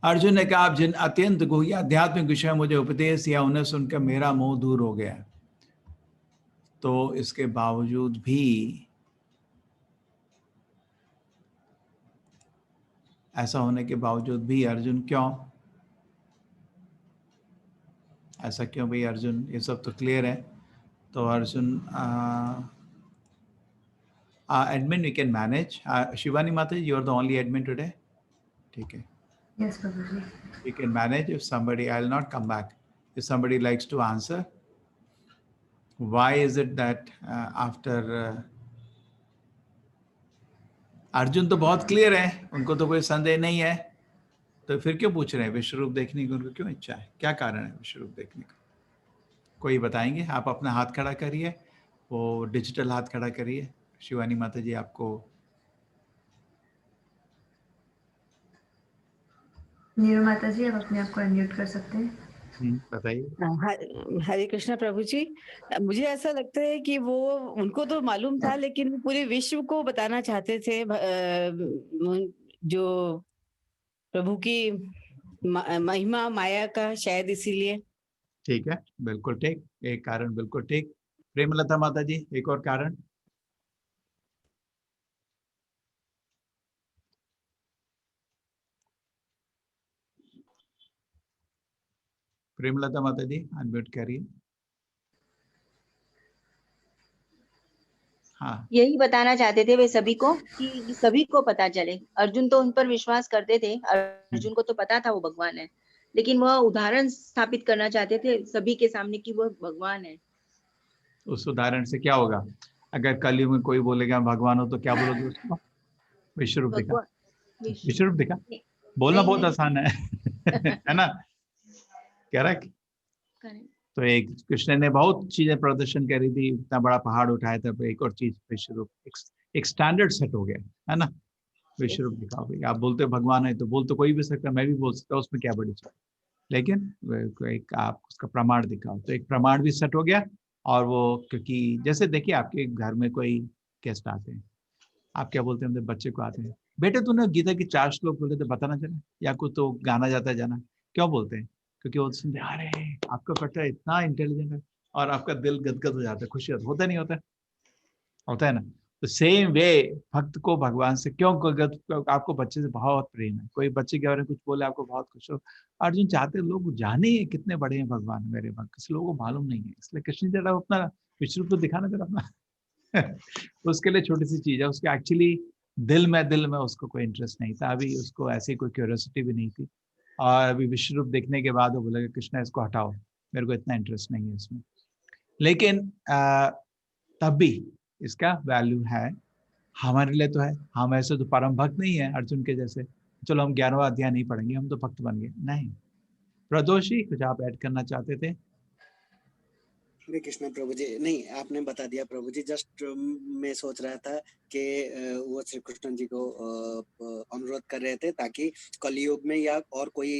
अर्जुन ने कहा, आप जिन अत्यंत गुह्य आध्यात्मिक विषय मुझे उपदेश दिया, उन्हें सुनकर मेरा मोह दूर हो गया। तो इसके बावजूद भी, ऐसा होने के बावजूद भी अर्जुन क्यों, ऐसा क्यों भाई अर्जुन? ये सब तो क्लियर है। तो Arjun, admin we can manage. Shivani Mataji, you are the only admin today. Okay. Yes, Prabhuji. We can manage. If somebody, I'll not come back. If somebody likes to answer, why is it that after Arjun तो बहुत clear है, उनको तो कोई संदेह नहीं है, तो फिर क्यों पूछ रहे हैं विश्व रूप देखने की? उनको क्यों इच्छा है? क्या कारण है विश्व रूप देखने का? कोई बताएंगे? आप अपना हाथ खड़ा करिए, वो डिजिटल हाथ खड़ा करिए। शिवानी माता जी आपको। नीरू माता जी, आप अपने आप को अनम्यूट कर सकते हैं। बताइए। हरे कृष्णा प्रभु जी, मुझे ऐसा लगता है कि वो, उनको तो मालूम था, लेकिन पूरे विश्व को बताना चाहते थे जो प्रभु की महिमा माया का, शायद इसीलिए। ठीक है, बिल्कुल ठीक, एक कारण बिल्कुल ठीक। प्रेमलता माता जी, एक और कारण? प्रेमलता माता जी अनम्यूट करिए। हाँ, यही बताना चाहते थे वे सभी को, कि सभी को पता चले। अर्जुन तो उन पर विश्वास करते थे, अर्जुन को तो पता था वो भगवान है, लेकिन वह उदाहरण स्थापित करना चाहते थे सभी के सामने कि वह भगवान है। उस उदाहरण से क्या होगा? अगर कलयुग में कोई बोलेगा भगवान हो, तो क्या बोलोगे उसको? विश्व रूप दिखा। विश्व रूप दिखा बोलना बहुत आसान है है ना? करेक्ट। तो एक कृष्ण ने बहुत चीजें प्रदर्शन करी थी, इतना बड़ा पहाड़ उठाया था, एक और चीज विश्व रूप, एक स्टैंडर्ड सेट हो गया, है ना? विश्व रूप दिखाओ भाई। आप बोलते हो भगवान है, तो बोल तो कोई भी सकता, मैं भी बोल सकता हूँ, उसमें क्या बड़ी चीज, लेकिन एक आप उसका प्रमाण दिखाओ। तो एक प्रमाण भी सेट हो गया। और वो, क्योंकि जैसे देखिए आपके घर में कोई गेस्ट आते हैं, आप क्या बोलते हैं? बच्चे को आते हैं, बेटे तूने गीता की 4 श्लोक बोले थे, बताना चला, या कुछ तो गाना जाता है जाना, क्यों बोलते हैं? क्योंकि वो सुनते, अरे आपका बेटा इतना इंटेलिजेंट है, और आपका दिल गदगद हो जाता है, खुशी होता नहीं होता? होता है ना? तो सेम वे भक्त को भगवान से क्यों आपको बच्चे से बहुत प्रेम है, कोई बच्चे के बारे में कुछ बोले आपको बहुत खुश हो। अर्जुन चाहते लोग जाने कितने बड़े हैं भगवान मेरे भक्त, किसी लोगों को मालूम नहीं है, इसलिए कृष्ण जरा अपना विश्व रूप तो दिखाना जरा अपना उसके लिए छोटी सी चीज है, उसके एक्चुअली दिल में उसको कोई इंटरेस्ट नहीं था, अभी उसको ऐसी कोई क्यूरियोसिटी भी नहीं थी। और अभी विश्व रूप देखने के बाद वो बोलेगा कृष्ण इसको हटाओ, मेरे को इतना इंटरेस्ट नहीं है इसमें। लेकिन तब भी इसका वैल्यू है हमारे लिए, तो है। हम ऐसे तो परम भक्त नहीं है अर्जुन के जैसे, चलो हम 11वां अध्याय नहीं पढ़ेंगे, हम तो भक्त बन गए, नहीं। प्रदोषी, कुछ आप ऐड करना चाहते थे? हरे कृष्ण प्रभु जी। नहीं, आपने बता दिया प्रभु जी। जस्ट मैं सोच रहा था कि वो श्री कृष्ण जी को अनुरोध कर रहे थे, ताकि कलयुग में या और कोई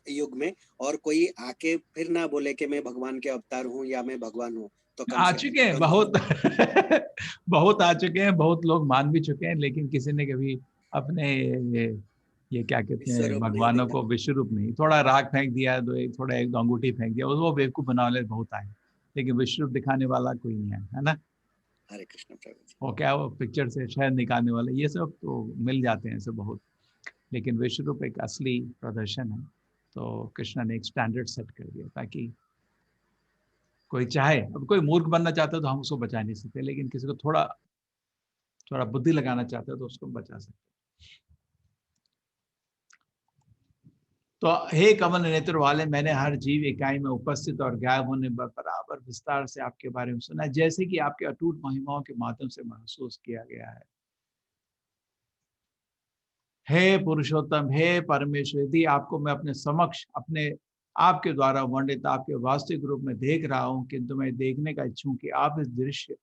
युग में और कोई आके फिर ना बोले कि मैं भगवान के अवतार हूँ या मैं भगवान हूँ। तो आ चुके हैं बहुत बहुत आ चुके हैं, बहुत लोग मान भी चुके हैं, लेकिन किसी ने कभी अपने ये क्या कहते हैं भगवानों को विश्व रूप नहीं, थोड़ा राग फेंक दिया, थोड़ा एक अंगूठी फेंक दिया, वो बेवकूफ बना वाले बहुत आए, लेकिन विश्व रूप दिखाने वाला कोई नहीं है ना? हरे कृष्ण प्रभु जी। वो क्या, वो पिक्चर से शहर निकालने वाले, ये सब तो मिल जाते हैं ऐसे बहुत, लेकिन विश्व रूप एक असली प्रदर्शन है। तो कृष्ण ने एक स्टैंडर्ड सेट कर दिया, ताकि कोई चाहे, अब कोई मूर्ख बनना चाहता है तो हम उसको बचा नहीं सकते, लेकिन किसी को थोड़ा थोड़ा बुद्धि लगाना चाहता है तो उसको बचा सकते। तो हे कमल नेत्र वाले, मैंने हर जीव इकाई में उपस्थित और गायब होने बराबर विस्तार से आपके बारे में सुना, जैसे कि आपके अटूट महिमाओं के माध्यम से महसूस किया गया है। हे पुरुषोत्तम, हे परमेश्वर, यदि आपको मैं अपने समक्ष अपने आपके द्वारा वर्णित आपके वास्तविक रूप में देख रहा हूं, किंतु मैं देखने का इच्छा हूं कि आप इस दृश्य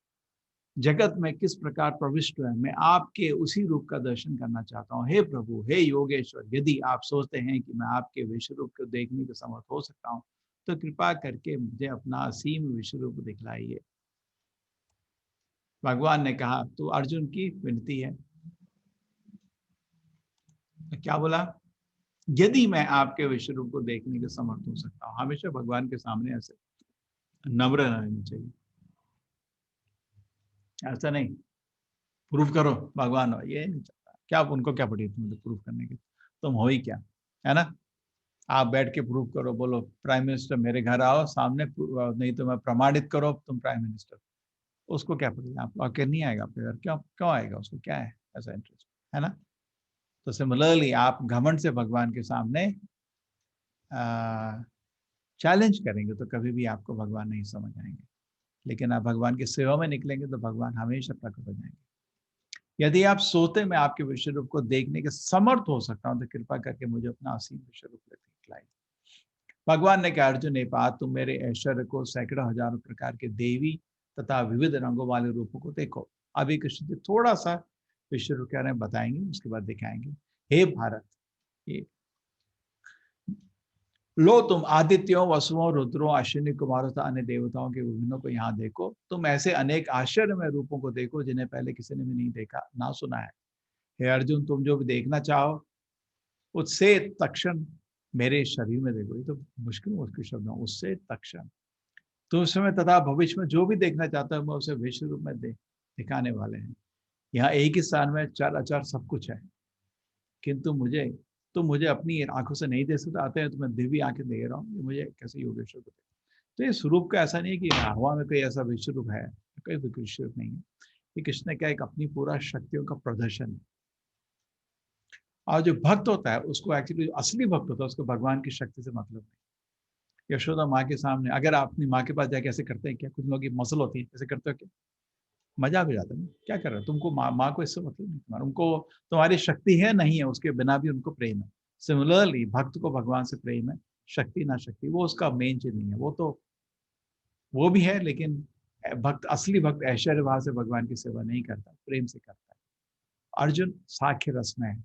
जगत में किस प्रकार प्रविष्ट है, मैं आपके उसी रूप का दर्शन करना चाहता हूँ। हे प्रभु, हे योगेश्वर, यदि आप सोचते हैं कि मैं आपके विश्व रूप को देखने के समर्थ हो सकता हूँ, तो कृपा करके मुझे अपना असीम विश्व रूप दिखलाइए। भगवान ने कहा, तो अर्जुन की विनती है, क्या बोला? यदि मैं आपके विश्व रूप को देखने के समर्थ हो सकता हूँ। हमेशा भगवान के सामने ऐसे नम्र रहना चाहिए, ऐसा नहीं प्रूफ करो भगवान हो, ये नहीं चाहता। क्या उनको क्या पड़ी मुझे प्रूफ करने की, तुम हो ही क्या, है ना? आप बैठ के प्रूफ करो, बोलो प्राइम मिनिस्टर मेरे घर आओ सामने, नहीं तो मैं प्रमाणित करो तुम प्राइम मिनिस्टर। उसको क्या पड़ेगा, आप आके नहीं आएगा आपके घर, क्यों क्यों आएगा, उसको क्या है ऐसा इंटरेस्ट, है ना? तो सिमिलरली आप घमंड से भगवान के सामने चैलेंज करेंगे तो कभी भी आपको भगवान नहीं समझ आएंगे। लेकिन आप भगवान की सेवा में निकलेंगे तो भगवान हमेशा प्रकट हो जाएंगे। यदि आप सोते में आपके विश्व रूप को देखने के समर्थ हो सकता हूं तो कृपा करके मुझे अपना असीम विश्व रूप दिखलाइए। भगवान ने कहा, अर्जुन ने कहा, तुम मेरे ऐश्वर्य को, सैकड़ों हजारों प्रकार के देवी तथा विविध रंगों वाले रूपों को देखो। अभी कृष्ण जी थोड़ा सा विश्व रूप के बारे में बताएंगे, उसके बाद दिखाएंगे। हे भारत, ये लो तुम आदित्यों, वसुओं, रुद्रों, अश्विनी कुमारों तथा अन्य देवताओं के विभिन्नों को यहाँ देखो। तुम ऐसे अनेक आश्चर्यमय रूपों को देखो जिन्हें पहले किसी ने भी नहीं देखा ना सुना है। हे अर्जुन, तुम जो भी देखना चाहो उससे तक्षण मेरे शरीर में देखो। ये तो मुश्किल शब्द है, उससे तक्षण। तो उस समय तथा भविष्य में जो भी देखना चाहता है मैं उसे विश्व रूप में दिखाने वाले हैं। यहाँ एक ही स्थान में चार अचार सब कुछ है, किंतु मुझे अपनी आंखों से नहीं देख सकते, आते हैं तो मैं दिव्य आंखें दे रहा हूँ, मुझे कैसे योगेश्वर को। तो इस रूप का ऐसा नहीं कि हवा में कोई ऐसा विश्व रूप है, कोई विश्व रूप नहीं है। ये कृष्ण का एक अपनी पूरा शक्तियों का प्रदर्शन है। और जो भक्त होता है उसको एक्चुअली, जो असली भक्त होता है उसको भगवान की शक्ति से मतलब नहीं। यशोदा माँ के सामने अगर आप अपनी माँ के पास जाके ऐसे करते हैं क्या, कुछ लोगों की मसल होती है, ऐसे करते हो क्या, मजाक हो जाता है, क्या कर रहे हो तुमको, माँ को इससे मतलब नहीं, तुम्हारा उनको तुम्हारी शक्ति है नहीं है, उसके बिना भी उनको प्रेम है। सिमिलरली भक्त को भगवान से प्रेम है, शक्ति ना शक्ति वो उसका मेन चीज नहीं है, वो तो वो भी है, लेकिन भक्त, असली भक्त ऐश्वर्य भाव से भगवान की सेवा नहीं करता, प्रेम से करता है। अर्जुन साख्य रस में है,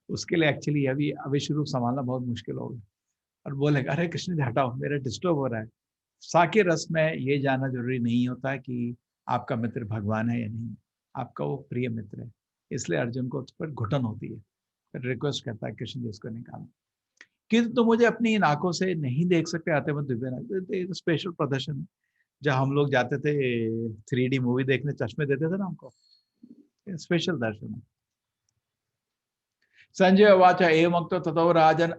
उसके लिए एक्चुअली अभी अविश्व रूप संभालना बहुत मुश्किल होगा। और बोलेगा अरे कृष्ण जी हटाओ, मेरा डिस्टर्ब हो रहा है। साके रस में ये जानना जरूरी नहीं होता कि आपका मित्र भगवान है या नहीं, आपका वो प्रिय मित्र है। इसलिए अर्जुन को उस पर घुटन होती है, फिर रिक्वेस्ट करता है कृष्ण जी इसको निकालो। किंतु तो मुझे अपनी इन आंखों से नहीं देख सकते, आते मैं दिव्य स्पेशल प्रदर्शन है। जब हम लोग जाते थे 3D मूवी देखने, चश्मे देते थे ना हमको, स्पेशल दर्शन है। संजय वाच एवं ततो राजन,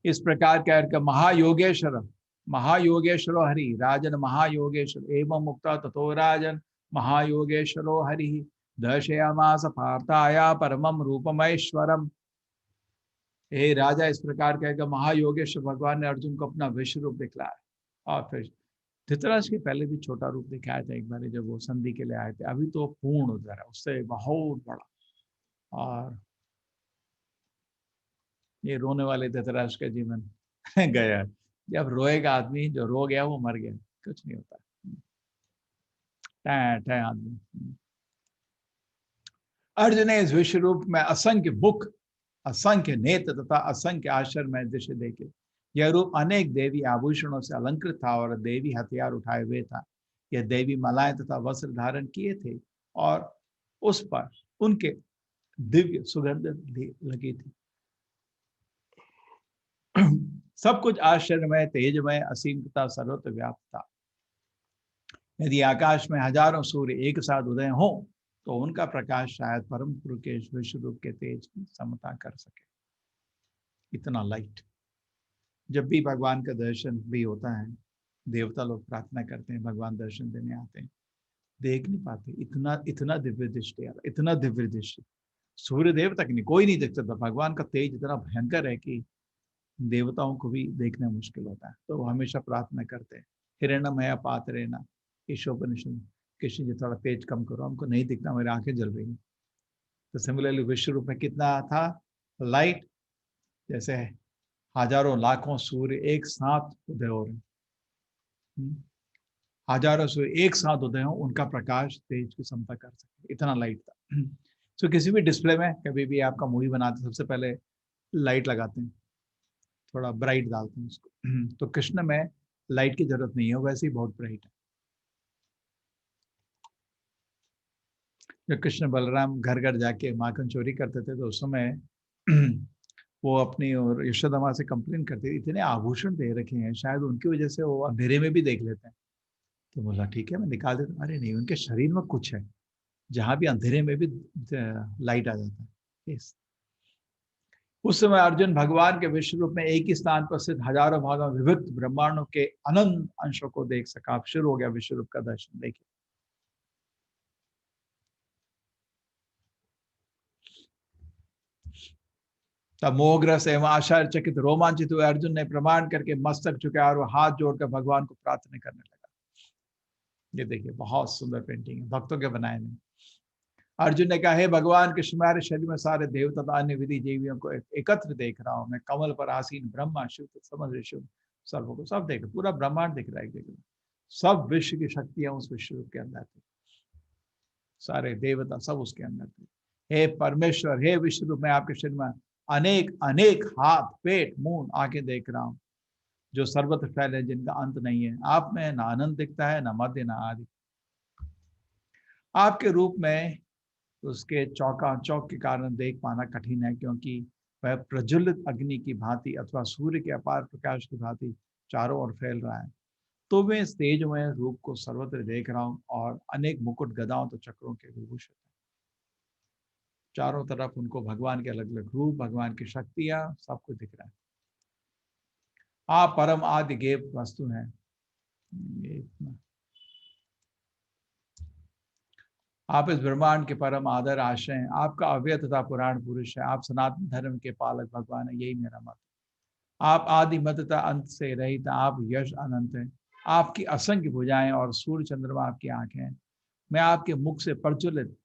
इस प्रकार कहकर महायोगेश्वर, महायोगेश्वरो हरि राजन, महायोगेश्वर एवं मुक्ता ततो राजन महायोगेश्वरो हरि दर्शयामास पार्थाया परमम रूपमैश्वरम। हे राजा, इस प्रकार कहकर महायोगेश्वर भगवान ने अर्जुन को अपना विश्व रूप दिखलाया। और फिर धृतराष्ट्र के पहले भी छोटा रूप दिखाया था एक बार जब वो संधि के लिए आए थे, अभी तो पूर्ण हो जा रहा है, उससे बहुत बड़ा। और ये रोने वाले धृतराष्ट्र का जीवन गया। जब रोएगा आदमी, जो रो गया वो मर गया, कुछ नहीं होता, टै आदमी। अर्जुन ने इस विश्व रूप में असंख्य मुख, असंख्य नेत्र तथा असंख्य आश्चर्यमय दृश्य देखे। यह रूप अनेक देवी आभूषणों से अलंकृत था और देवी हथियार उठाए हुए था। यह देवी मालाएं तथा वस्त्र धारण किए थे और उस पर उनके दिव्य सुगंध लगी थी। सब कुछ आश्चर्यमय, तेजमय, असीम तथा सर्वत्र व्याप्त था। यदि आकाश में हजारों सूर्य एक साथ उदय हो तो उनका प्रकाश शायद परम पुरुष के विश्व रूप के तेज की समता कर सके। इतना लाइट। जब भी भगवान का दर्शन भी होता है, देवता लोग प्रार्थना करते हैं, भगवान दर्शन देने आते हैं, देख नहीं पाते, इतना दिव्य दृष्टि, इतना दिव्य दृष्टि सूर्य देव तक नहीं, कोई नहीं देख सकता। भगवान का तेज इतना भयंकर है कि देवताओं को भी देखना मुश्किल होता है। तो वो हमेशा प्रार्थना करते हैं, हिरण्यमय पात्रेण, ईशोपनिषद, कृष्ण जी थोड़ा तेज कम करो, हमको नहीं दिखता, मेरी आंखें जल रही हैं। तो सिमिलरली विश्व रूप में कितना था लाइट, जैसे हजारों लाखों सूर्य एक साथ उदय हो रहे, हजारों सूर्य एक साथ उदय हो, उनका प्रकाश तेज की समता कर सके, इतना लाइट था। तो किसी भी डिस्प्ले में कभी भी आपका मूवी बनाते सबसे पहले लाइट लगाते हैं, थोड़ा ब्राइट डालते हैं उसको। तो कृष्ण में लाइट की जरूरत नहीं है, वैसे ही बहुत ब्राइट है। जब कृष्ण बलराम घर घर जाके माखन चोरी करते थे तो उस समय वो अपनी और यशोदा माँ से कंप्लेन करते थे, इतने आभूषण दे रखे हैं, शायद उनकी वजह से वो अंधेरे में भी देख लेते हैं। तो बोला ठीक है मैं निकाल देता हूँ। अरे नहीं, उनके शरीर में कुछ है, जहां भी अंधेरे में भी लाइट आ जाता है। Yes. उस समय अर्जुन भगवान के विश्व रूप में एक ही स्थान पर स्थित हजारों भागों में विभक्त ब्रह्मांडों के अनंत अंशों को देख सका। शुरू हो गया विश्व रूप का दर्शन। देखिए तब मोहग्रस्त एवं आश्चर्यचकित रोमांचित हुए अर्जुन ने प्रमाण करके मस्तक झुकाया और वो हाथ जोड़कर भगवान को प्रार्थना करने लगा। ये देखिए बहुत सुंदर पेंटिंग है, भक्तों के बनाए में। अर्जुन ने कहा, हे भगवान कृष्ण, मेरे शरीर में सारे देव तथा अन्य विधि जीवियों को एकत्र देख रहा हूं। मैं कमल पर आसीन ब्रह्मा शिव समझ शिव सर्व को सब देख, पूरा ब्रह्मांड दिख रहा है। देख सब विश्व की शक्तियां उस विश्व के अंदर थी, सारे देवता सब उसके अंदर थे। हे परमेश्वर, हे विश्व रूप में आपके शरीर में अनेक अनेक हाथ पेट मुंह आंखें देख रहा हूं, जो सर्वत्र फैले, जिनका अंत नहीं है। आप में ना अनंत दिखता है, ना मध्य, ना आदि। आपके रूप में उसके चौक के कारण देख पाना कठिन है, क्योंकि वह प्रज्वलित अग्नि की भांति अथवा सूर्य के अपार प्रकाश की भांति चारों ओर फैल रहा है। तो मैं इस तेजमय रूप को सर्वत्र देख रहा हूँ और अनेक मुकुट गदाओं तो चक्रों के विभूषित है। चारों तरफ उनको भगवान के अलग अलग रूप, भगवान की शक्तियां, सब कुछ दिख रहा है। आप परम आदि गेय वस्तु हैं। आप इस ब्रह्मांड के परम आदर आश्रय हैं। आपका अव्यय तथा पुराण पुरुष है। आप सनातन धर्म के पालक भगवान है, यही मेरा मत। आप आदि मतता अंत से रहित, आप यश अनंत हैं। आपकी असंख्य भुजाएं और सूर्य चंद्रमा आपकी आंखें हैं। मैं आपके मुख से प्रज्वलित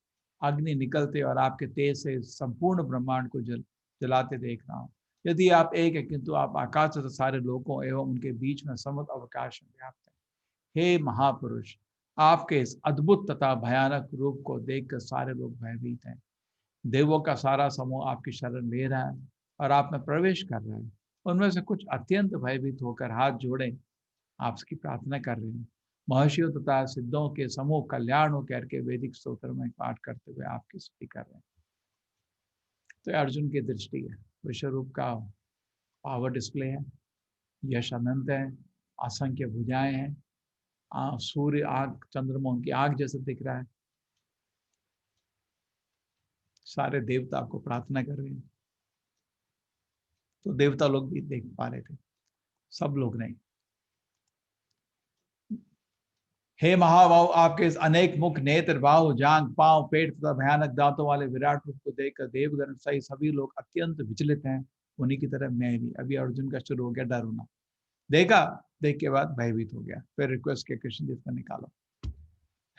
अग्नि निकलते और आपके तेज से संपूर्ण ब्रह्मांड को जलाते देख रहा हूँ। यदि आप एक है, किंतु आप आकाश तथा सारे लोकों एवं उनके बीच में समस्त अवकाश में व्याप्त है। हे महापुरुष, आपके इस अद्भुत तथा भयानक रूप को देखकर सारे लोग भयभीत हैं। देवों का सारा समूह आपकी शरण ले रहा है और आप में प्रवेश कर रहा है। उनमें से कुछ अत्यंत भयभीत होकर हाथ जोड़े आपकी प्रार्थना कर रहे हैं। महर्षियों तथा सिद्धों के समूह कल्याण हो करके वैदिक स्तोत्र में पाठ करते हुए आपकी स्तुति कर रहे हैं। तो अर्जुन की दृष्टि है, विश्वरूप का पावर डिस्प्ले है, यश अनंत है, असंख्य भुजाएं हैं, सूर्य आग चंद्रमा उनकी आग जैसे दिख रहा है। सारे देवता आपको प्रार्थना कर रहे हैं। तो देवता लोग भी देख पा रहे थे, सब लोग नहीं। हे महाबाहु, आपके इस अनेक मुख नेत्र बाहु जांग पांव पेट तथा भयानक दांतों वाले विराट रूप को देखकर देवगण सही सभी लोग अत्यंत विचलित हैं। उन्हीं की तरह मैं भी। अभी अर्जुन का शुरू हो गया डर होना, देखा, देख के बाद भयभीत हो गया। फिर रिक्वेस्ट किया, कृष्ण जी इसको निकालो।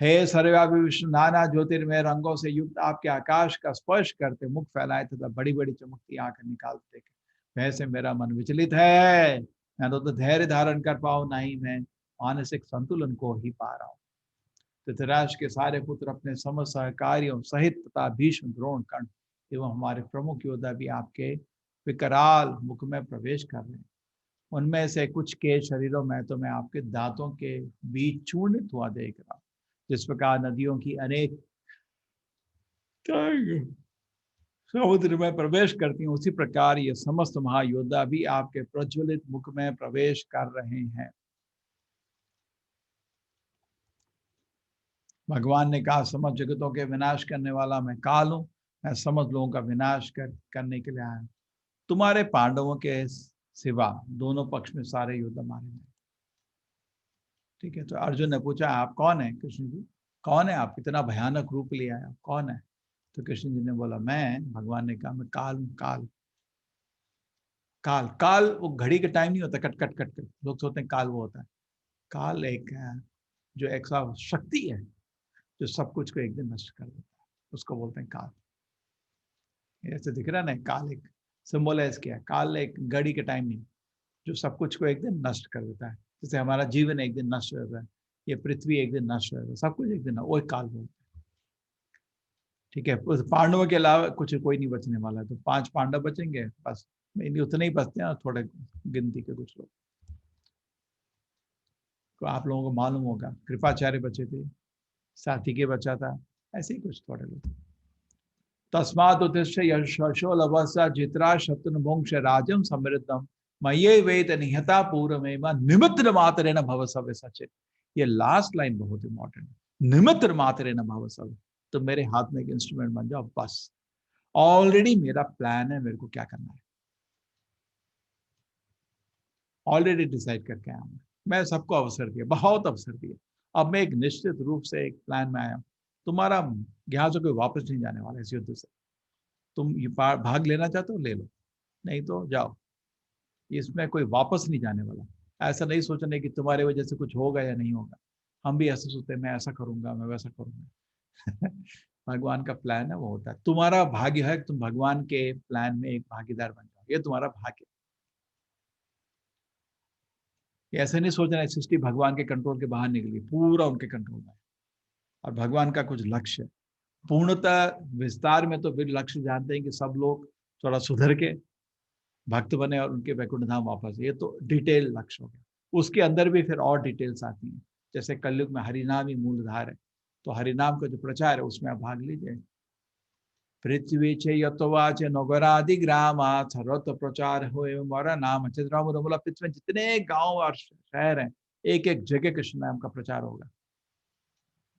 हे सर्वव्यापी विष्णु, नाना ज्योतिर्मय रंगों से युक्त आपके आकाश का स्पर्श करते मुख फैलाए तथा बड़ी बड़ी चमकती आंखें निकालते देखे वैसे मेरा मन विचलित है। मैं तो धैर्य धारण कर पाऊं, नहीं मैं मानसिक संतुलन को ही पा रहा हूँ। धृतराष्ट्र के सारे पुत्र अपने समस्त सहकारियों सहित तथा भीष्म द्रोण कर्ण एवं हमारे प्रमुख योद्धा भी आपके विकराल मुख में प्रवेश कर रहे हैं। उनमें से कुछ के शरीरों में तो मैं आपके दांतों के बीच चूर्णित हुआ देख रहा हूँ। जिस प्रकार नदियों की अनेक समुद्र में प्रवेश करती हूँ, उसी प्रकार ये समस्त महायोद्धा भी आपके प्रज्वलित मुख में प्रवेश कर रहे हैं। भगवान ने कहा, समस्त जगतों के विनाश करने वाला मैं काल हूं। मैं समस्त लोगों का विनाश करने के लिए आया। तुम्हारे पांडवों के सिवा दोनों पक्ष में सारे योद्धा मारे गए। ठीक है, तो अर्जुन ने पूछा, आप कौन है? कृष्ण जी कौन है आप? इतना भयानक रूप लिया है, कौन है? तो कृष्ण जी ने बोला, मैं। भगवान ने कहा, मैं काल हूं। काल काल काल वो घड़ी का टाइम नहीं होता, कट कट कट कट लोग सोचते हैं काल वो होता है। काल एक जो एक शक्ति है जो सब कुछ को एक दिन नष्ट कर देता है, उसको बोलते हैं काल। ऐसे दिख रहा है ना, काल एक सिंबलाइज किया। काल एक घड़ी का टाइम नहीं, जो सब कुछ को एक दिन नष्ट कर देता है। जैसे हमारा जीवन एक दिन नष्ट हो जाता है, ये पृथ्वी एक दिन नष्ट हो जाता है, सब कुछ एक दिन, वो एक काल बोलते हैं। ठीक है, उस पांडवों के अलावा कुछ कोई नहीं बचने वाला है। तो 5 पांडव बचेंगे बस, उतने ही बचते हैं, थोड़े गिनती के कुछ लोग। तो आप लोगों को मालूम होगा, कृपाचार्य बचे थे, साथी के बचा था, ऐसे ही कुछ थोड़े लोग। तस्मात् उत्तिष्ठ यशो लभस्व जित्रा शत्रुभुंक्ष राजम समृद्धम मये वेद निहता पूर्वमेव निमित्र मात्रेण भव सव्य सचित। ये लास्ट लाइन बहुत इंपॉर्टेंट है, निमित्र मात्रेण भव सव्य। तो मेरे हाथ में एक इंस्ट्रूमेंट बन जाओ बस, ऑलरेडी मेरा प्लान है, मेरे को क्या करना है ऑलरेडी डिसाइड करके आया हूं। मैं सबको अवसर दिया, बहुत अवसर दिया। अब मैं एक निश्चित रूप से एक प्लान में आया हूं। तुम्हारा यहाँ से कोई वापस नहीं जाने वाला इस युद्ध से। तुम ये भाग लेना चाहते हो ले लो, नहीं तो जाओ। इसमें कोई वापस नहीं जाने वाला। ऐसा नहीं सोचने कि तुम्हारे वजह से कुछ होगा या नहीं होगा। हम भी ऐसा सोचते हैं, मैं ऐसा करूंगा, मैं वैसा करूंगा। भगवान का प्लान है, वो होता है। तुम्हारा भाग्य है कि तुम भगवान के प्लान में एक भागीदार बन जाओ, ये तुम्हारा भाग्य। ऐसे नहीं सोचना है सृष्टि भगवान के कंट्रोल के बाहर निकली, पूरा उनके कंट्रोल में। और भगवान का कुछ लक्ष्य है पूर्णतः विस्तार में। तो फिर लक्ष्य जानते हैं कि सब लोग थोड़ा सुधर के भक्त बने और उनके वैकुंठ धाम वापस। ये तो डिटेल लक्ष्य हो गया। उसके अंदर भी फिर और डिटेल्स आती हैं। जैसे कलयुग में हरिनाम ही मूलधार है, तो हरिनाम का जो प्रचार है उसमें आप भाग लीजिए। पृथ्वी चे यतोवाच नगरादि ग्रामा सर्वत्र प्रचार हो मोरा नाम। बोला पृथ्वी में जितने गांव और शहर हैं, एक एक जगह कृष्ण नाम का प्रचार होगा।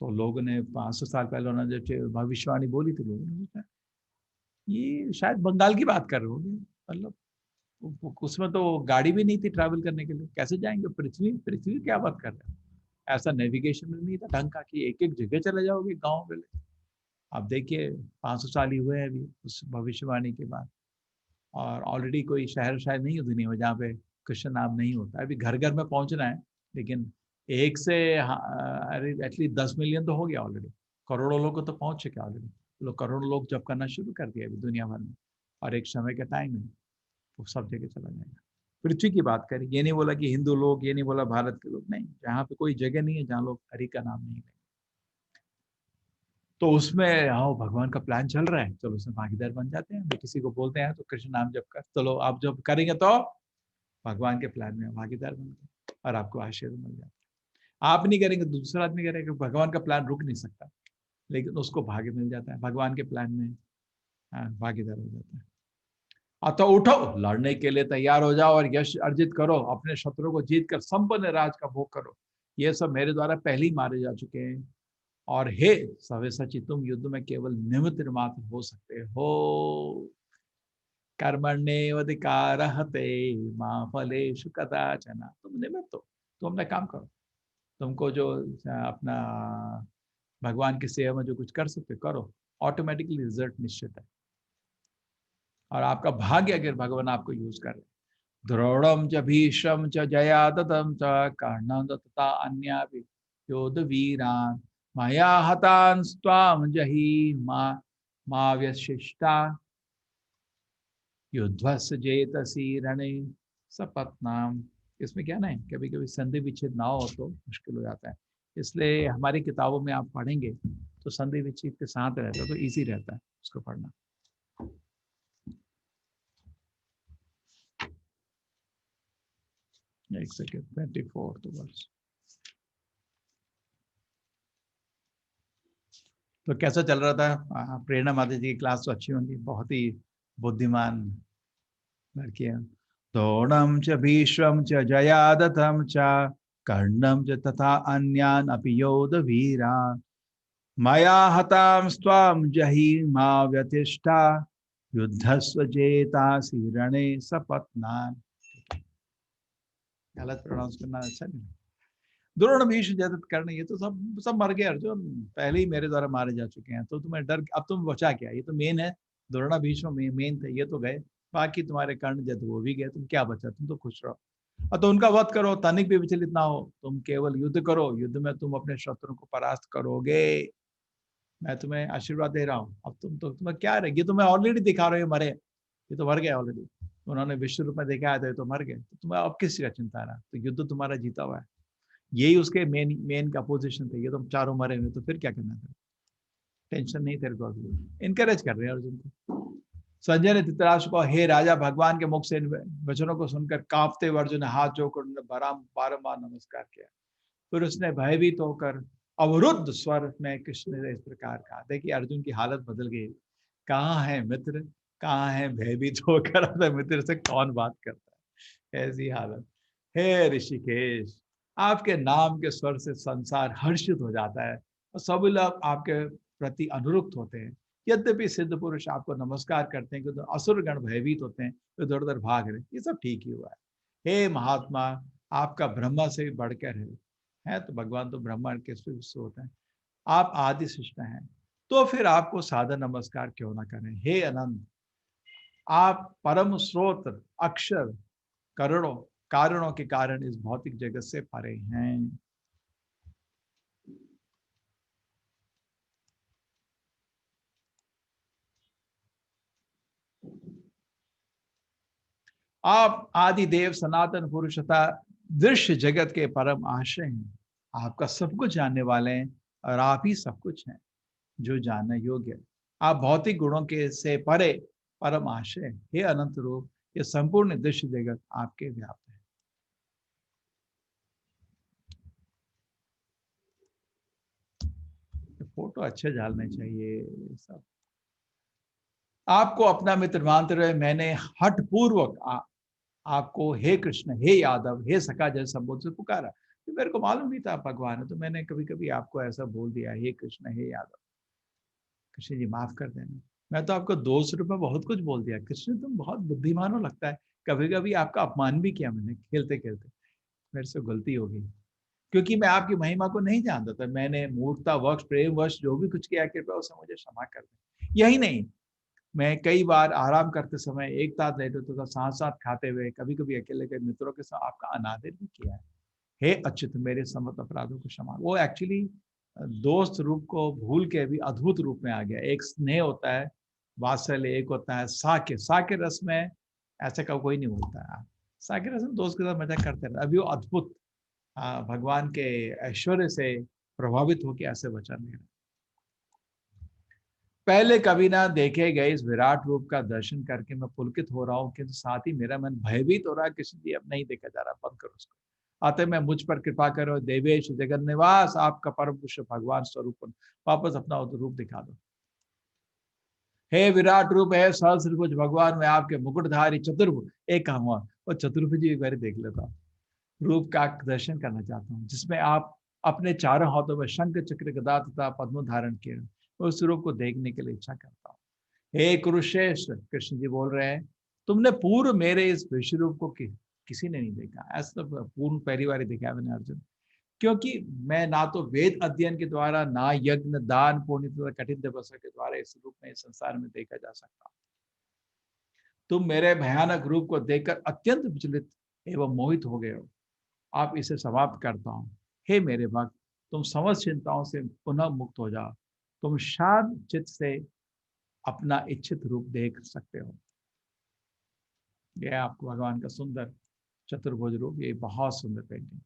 तो लोगों ने 500 साल पहले उन्होंने जब भविष्यवाणी बोली थी, लोगों ने सोचा ये शायद बंगाल की बात कर रहे होंगे। मतलब उसमें तो गाड़ी भी नहीं थी ट्रैवल करने के लिए, कैसे जाएंगे पृथ्वी पृथ्वी क्या बात कर रहे हैं। ऐसा नेविगेशन में नहीं था ढंग का कि एक एक जगह चले जाओगे गाँव में। अब देखिए 500 साल ही हुए हैं अभी उस भविष्यवाणी के बाद, और ऑलरेडी कोई शहर शायद नहीं है दुनिया में जहाँ पे कृष्ण नाम नहीं होता। अभी घर घर में पहुंचना है, लेकिन एक से अरे एटलीस्ट 10 मिलियन तो हो गया ऑलरेडी। करोड़ों लोग तो पहुंच चुके ऑलरेडी। लोग करोड़ों लोग जब करना शुरू कर दिया अभी दुनिया भर में, और एक समय का टाइम है वो सब जगह चला जाएगा। पृथ्वी की बात करें, ये नहीं बोला कि हिंदू लोग, ये नहीं बोला भारत के लोग, नहीं, जहाँ पे कोई जगह नहीं है जहाँ लोग हरि का नाम नहीं लेंगे। तो उसमें हाँ भगवान का प्लान चल रहा है, चलो उसमें भागीदार बन जाते हैं। किसी को बोलते हैं तो कृष्ण नाम जप कर, चलो आप जब करेंगे तो भगवान के प्लान में भागीदार बन गए और आपको आशीर्वाद मिल जाता है। आप नहीं करेंगे दूसरा आदमी करेगा। भगवान का प्लान रुक नहीं सकता, लेकिन उसको भाग्य मिल जाता है, भगवान के प्लान में भागीदार हो जाता है। अतः उठो, लड़ने के लिए तैयार हो जाओ और यश अर्जित करो, अपने शत्रु को जीत कर संपन्न राज का भोग करो। ये सब मेरे द्वारा पहले ही मारे जा चुके हैं। और हे सव्यसाची, तुम युद्ध में केवल निमित्त मात्र हो सकते हो। कर्मण्येवाधिकारहते मा फलेषु कदाचन। तुम निमित्त हो, तुम अपना काम करो। तुमको जो अपना भगवान की सेवा में जो कुछ कर सकते करो, ऑटोमेटिकली रिजल्ट निश्चित है। और आपका भाग्य अगर भगवान आपको यूज कर रहे। द्रोणम च भीष्म च जयादतम च कर्णम तथा अन्या योध वीरान माया हतान स्वाम जही मा व्यशिष्टा युद्धस्य जेतसी रणे सपत्नाम। इसमें क्या ना है, कभी कभी संधि विच्छेद ना हो तो मुश्किल हो जाता है। इसलिए हमारी किताबों में आप पढ़ेंगे तो संधि विच्छेद के साथ रहता है, तो इजी रहता है उसको पढ़ना। एक सेकेंड, 24 तो वर्ष। तो कैसा चल रहा था? प्रेरणा माता जी की क्लास तो अच्छी होंगी, बहुत ही बुद्धिमान लड़कियां। द्रोणम च भीष्म च जयादतम च कर्णम च तथा अन्यान अपि योध वीरा मया हताम स्वाम जहि मा व्यतिष्ठा युद्धस्व जेतासि रणे सपत्नान। गलत प्रोनाउंस करना अच्छा नहीं। द्रोण भीष्म जयद्रथ कर्ण, ये तो सब मर गए अर्जुन, पहले ही मेरे द्वारा मारे जा चुके हैं। तो तुम्हें डर, अब तुम बचा क्या? ये तो मेन है, द्रोण भीष्म मेन थे, ये तो गए। बाकी तुम्हारे कर्ण जयद्रथ वो भी गए, तुम क्या बचा? तुम तो खुश रहो और तो उनका वध करो, तनिक भी विचलित ना हो। तुम केवल युद्ध करो, युद्ध में तुम अपने शत्रु को परास्त करोगे। मैं तुम्हें आशीर्वाद दे रहा हूँ। अब तुम्हें क्या रहे, ये तुम्हें ऑलरेडी दिखा रहे हो, मरे, ये तो मर गए ऑलरेडी। उन्होंने विश्व रूप में देखा है तो मर गए, तो तुम्हें अब किस चीज का चिंता रहा? तो युद्ध तुम्हारा जीता हुआ है। यही उसके मेन का पोजीशन थे। ये तो चारों मरे हुए, तो फिर क्या करना था? टेंशन नहीं तेरे को। इनकरेज कर रहे हैं अर्जुन को। संजय ने धृतराष्ट्र को, हे राजा, भगवान के मुख से इन वचनों को सुनकर कांपते हुए अर्जुन ने हाथ जोड़कर बारंबार नमस्कार किया। फिर उसने भयभीत होकर अवरुद्ध स्वर में कृष्ण ने इस प्रकार कहा। देखिए अर्जुन की हालत बदल गई। कहाँ है मित्र, कहाँ है भयभीत होकर अपने मित्र से कौन बात करता है, ऐसी हालत। हे ऋषिकेश, आपके नाम के स्वर से संसार हर्षित हो जाता है और सभी लोग आपके प्रति अनुरुक्त होते हैं। यद्यपि सिद्ध पुरुष आपको नमस्कार करते हैं, क्योंकि असुर गण भयभीत होते हैं, तो इधर उधर भाग रहे, ये सब ठीक ही हुआ है। हे महात्मा, आपका ब्रह्मा से भी बढ़कर है तो भगवान तो ब्रह्मा के विश्व होते हैं, आप आदि सृष्ट हैं, तो फिर आपको सादर नमस्कार क्यों ना करें। हे अनंत, आप परम स्रोत, अक्षर, करोड़ों कारणों के कारण इस भौतिक जगत से परे हैं। आप आदि देव, सनातन पुरुष तथा दृश्य जगत के परम आश्रय हैं। आपका सब कुछ जानने वाले हैं और आप ही सब कुछ हैं जो जानने योग्य। आप भौतिक गुणों के से परे परम आश्रय। हे अनंत रूप, ये संपूर्ण दृश्य जगत आपके व्याप्त है। फोटो अच्छे डालने चाहिए सब। आपको अपना मित्र मानते हुए मैंने हठ पूर्वक आपको हे कृष्ण, हे यादव, हे सखा जैसे संबोध से पुकारा। तो मेरे को मालूम नहीं था भगवान है, तो मैंने कभी कभी आपको ऐसा बोल दिया, हे कृष्ण, हे यादव। कृष्ण जी माफ कर देना, मैं तो आपको 200 रुपये बहुत कुछ बोल दिया। कृष्ण तुम बहुत बुद्धिमान हो लगता है, कभी कभी आपका अपमान भी किया मैंने खेलते खेलते, मेरे से गलती हो गई, क्योंकि मैं आपकी महिमा को नहीं जानता था। मैंने मूर्खता वश, प्रेम वश जो भी कुछ किया, कृपया उसे मुझे क्षमा कर दे। यही नहीं, मैं कई बार आराम करते समय एक साथ लेटे तो साथ साथ खाते हुए, कभी कभी अकेले के मित्रों के साथ आपका अनादर भी किया है। हे अच्युत, मेरे समस्त अपराधों को क्षमा। वो एक्चुअली दोस्त रूप को भूल के भी अद्भुत रूप में आ गया। एक स्नेह होता है, वात्सल्य, एक होता है साके। साके रस में ऐसा का कोई नहीं होता है। साके रस में दोस्त के साथ मजा करते रहते, अभी वो अद्भुत भगवान के ऐश्वर्य से प्रभावित होकर ऐसे वचन दे रहे। पहले कभी ना देखे गए इस विराट रूप का दर्शन करके मैं पुलकित हो रहा हूँ, किंतु साथ ही मेरा मन भयभीत हो रहा है। किसी भी अब नहीं देखा जा रहा, बंद करो उसको। आते मैं मुझ पर कृपा करो देवेश जगन निवास, आपका परम पुरुष भगवान स्वरूप वापस अपना रूप दिखा दो। हे विराट रूप, है सहस्रभुज भगवान, मैं आपके मुकुटधारी चतुर्भुज, एक काम और चतुर्भुज एक बार देख लेता हूँ, रूप का दर्शन करना चाहता हूँ, जिसमें आप अपने चारों हाथों में शंख, चक्र, गदा तथा पद्म धारण किए, उस रूप को देखने के लिए इच्छा करता हूँ। हे कुरुश्रेष्ठ, कृष्ण जी बोल रहे हैं, तुमने पूर्व मेरे इस विश्व रूप को किसी ने नहीं देखा। ऐसा पूर्ण पहली बार देखा मैंने अर्जुन, क्योंकि मैं ना तो वेद अध्ययन के द्वारा, ना यज्ञ, दान, पुण्य तथा कठिन तपस्या के द्वारा इस रूप में इस संसार में देखा जा सकता। तुम मेरे भयानक रूप को देखकर अत्यंत विचलित एवं मोहित हो गए हो। आप इसे समाप्त करता हूँ। हे मेरे भक्त, तुम समस्त चिंताओं से पुनः मुक्त हो जाओ। तुम शांत चित्त से अपना इच्छित रूप देख सकते हो। यह आपको भगवान का सुंदर चतुर्भुज रूप, ये बहुत सुंदर पेंटिंग।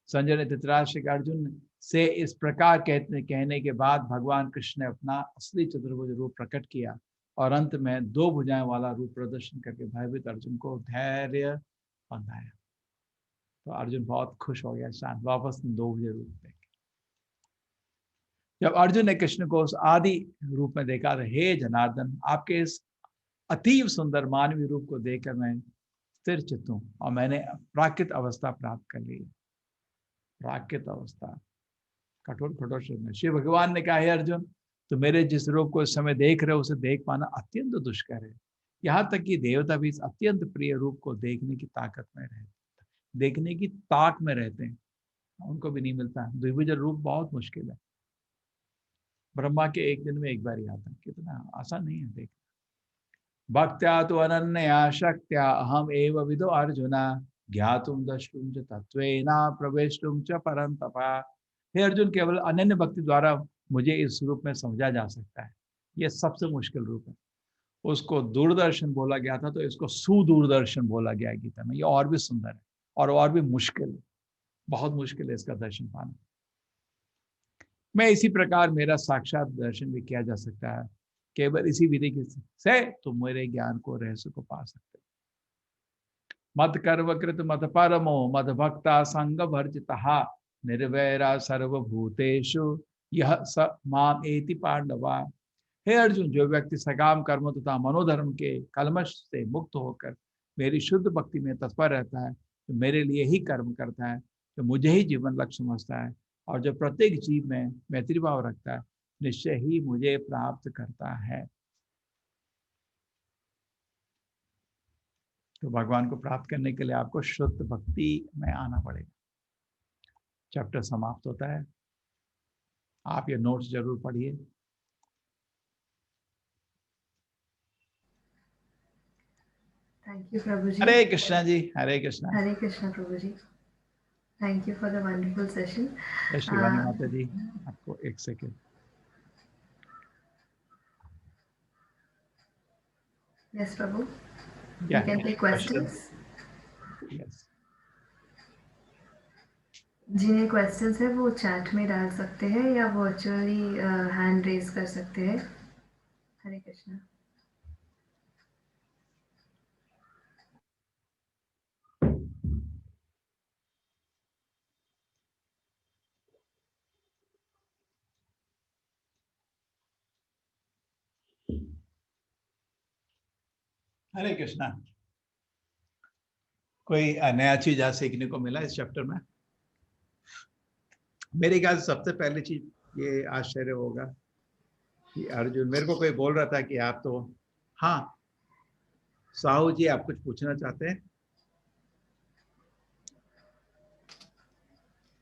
संजय ने धृतराष्ट्र के अर्जुन से इस प्रकार कहने के बाद भगवान कृष्ण ने अपना असली चतुर्भुज रूप प्रकट किया और अंत में 2 भुजाएं वाला रूप प्रदर्शन करके भयभीत अर्जुन को धैर्य बंधाया। तो अर्जुन बहुत खुश हो गया, शांत, वापस 2 भुजा रूप देख। जब अर्जुन ने कृष्ण को उस आदि रूप में देखा, हे जनार्दन, आपके इस अतीव सुंदर मानवीय रूप को देखकर मैं स्थिर चित्त हूं और मैंने प्राकृत अवस्था प्राप्त कर ली। प्राकृत अवस्था, कठोर शब्द। श्री भगवान ने कहा, हे अर्जुन, तो मेरे जिस रूप को इस समय देख रहे हो उसे देख पाना अत्यंत दुष्कर है। यहाँ तक कि देवता भी इस अत्यंत प्रिय रूप को देखने की ताकत में रहते, देखने की ताक में रहते हैं, उनको भी नहीं मिलता। द्विभुज रूप बहुत मुश्किल है, ब्रह्मा के एक दिन में एक बार ही आता है, कितना आसान नहीं है देख। भक्त्या तो अनन्या शक्त्या अहम एव विदो अर्जुना, ज्ञातुम द्रष्टुम च तत्वेना प्रवेष्टुम च परंतपा। हे अर्जुन, केवल अनन्य भक्ति द्वारा मुझे इस रूप में समझा जा सकता है। यह सबसे मुश्किल रूप है। उसको दूरदर्शन बोला गया था, तो इसको सुदूरदर्शन बोला गया है गीता में। ये और भी सुंदर है और भी मुश्किल है, बहुत मुश्किल है इसका दर्शन पाना। मैं इसी प्रकार मेरा साक्षात दर्शन भी किया जा सकता है। केवल इसी विधि से तुम मेरे ज्ञान को, रहस्य को पा सकते हो। मत कर्म कृत मत परमो मद भक्ता संग वर्जिता, निर्वैरा सर्वभूतेषु यह स माम एति पांडवा। हे अर्जुन, जो व्यक्ति सकाम कर्म तथा मनोधर्म के कलमश से मुक्त होकर मेरी शुद्ध भक्ति में तत्पर रहता है, जो मेरे लिए ही कर्म करता है, जो मुझे ही जीवन लक्ष्य समझता है और जो प्रत्येक जीव में मैत्री भाव रखता है, निश्चय ही मुझे प्राप्त करता है। तो भगवान को प्राप्त करने के लिए आपको शुद्ध भक्ति में आना पड़ेगा। चैप्टर समाप्त होता है, आप ये नोट्स जरूर पढ़िए। Thank you Prabhu ji. Hare Krishna ji, Hare Krishna. Hare Krishna Prabhu ji. Thank you for the wonderful session. Shivani माता जी, आपको 1 second. Yes Prabhu, Yeah, you can take questions. yes. जिन्हें क्वेश्चंस है वो चैट में डाल सकते हैं या वर्चुअली हैंड रेज कर सकते हैं। हरे कृष्णा। हरे कृष्णा। कोई नया चीज आज सीखने को मिला इस चैप्टर में? मेरे ख्याल से सबसे पहली चीज ये आश्चर्य होगा कि अर्जुन, मेरे को कोई बोल रहा था कि आप तो, हाँ साहू जी आप कुछ पूछना चाहते हैं?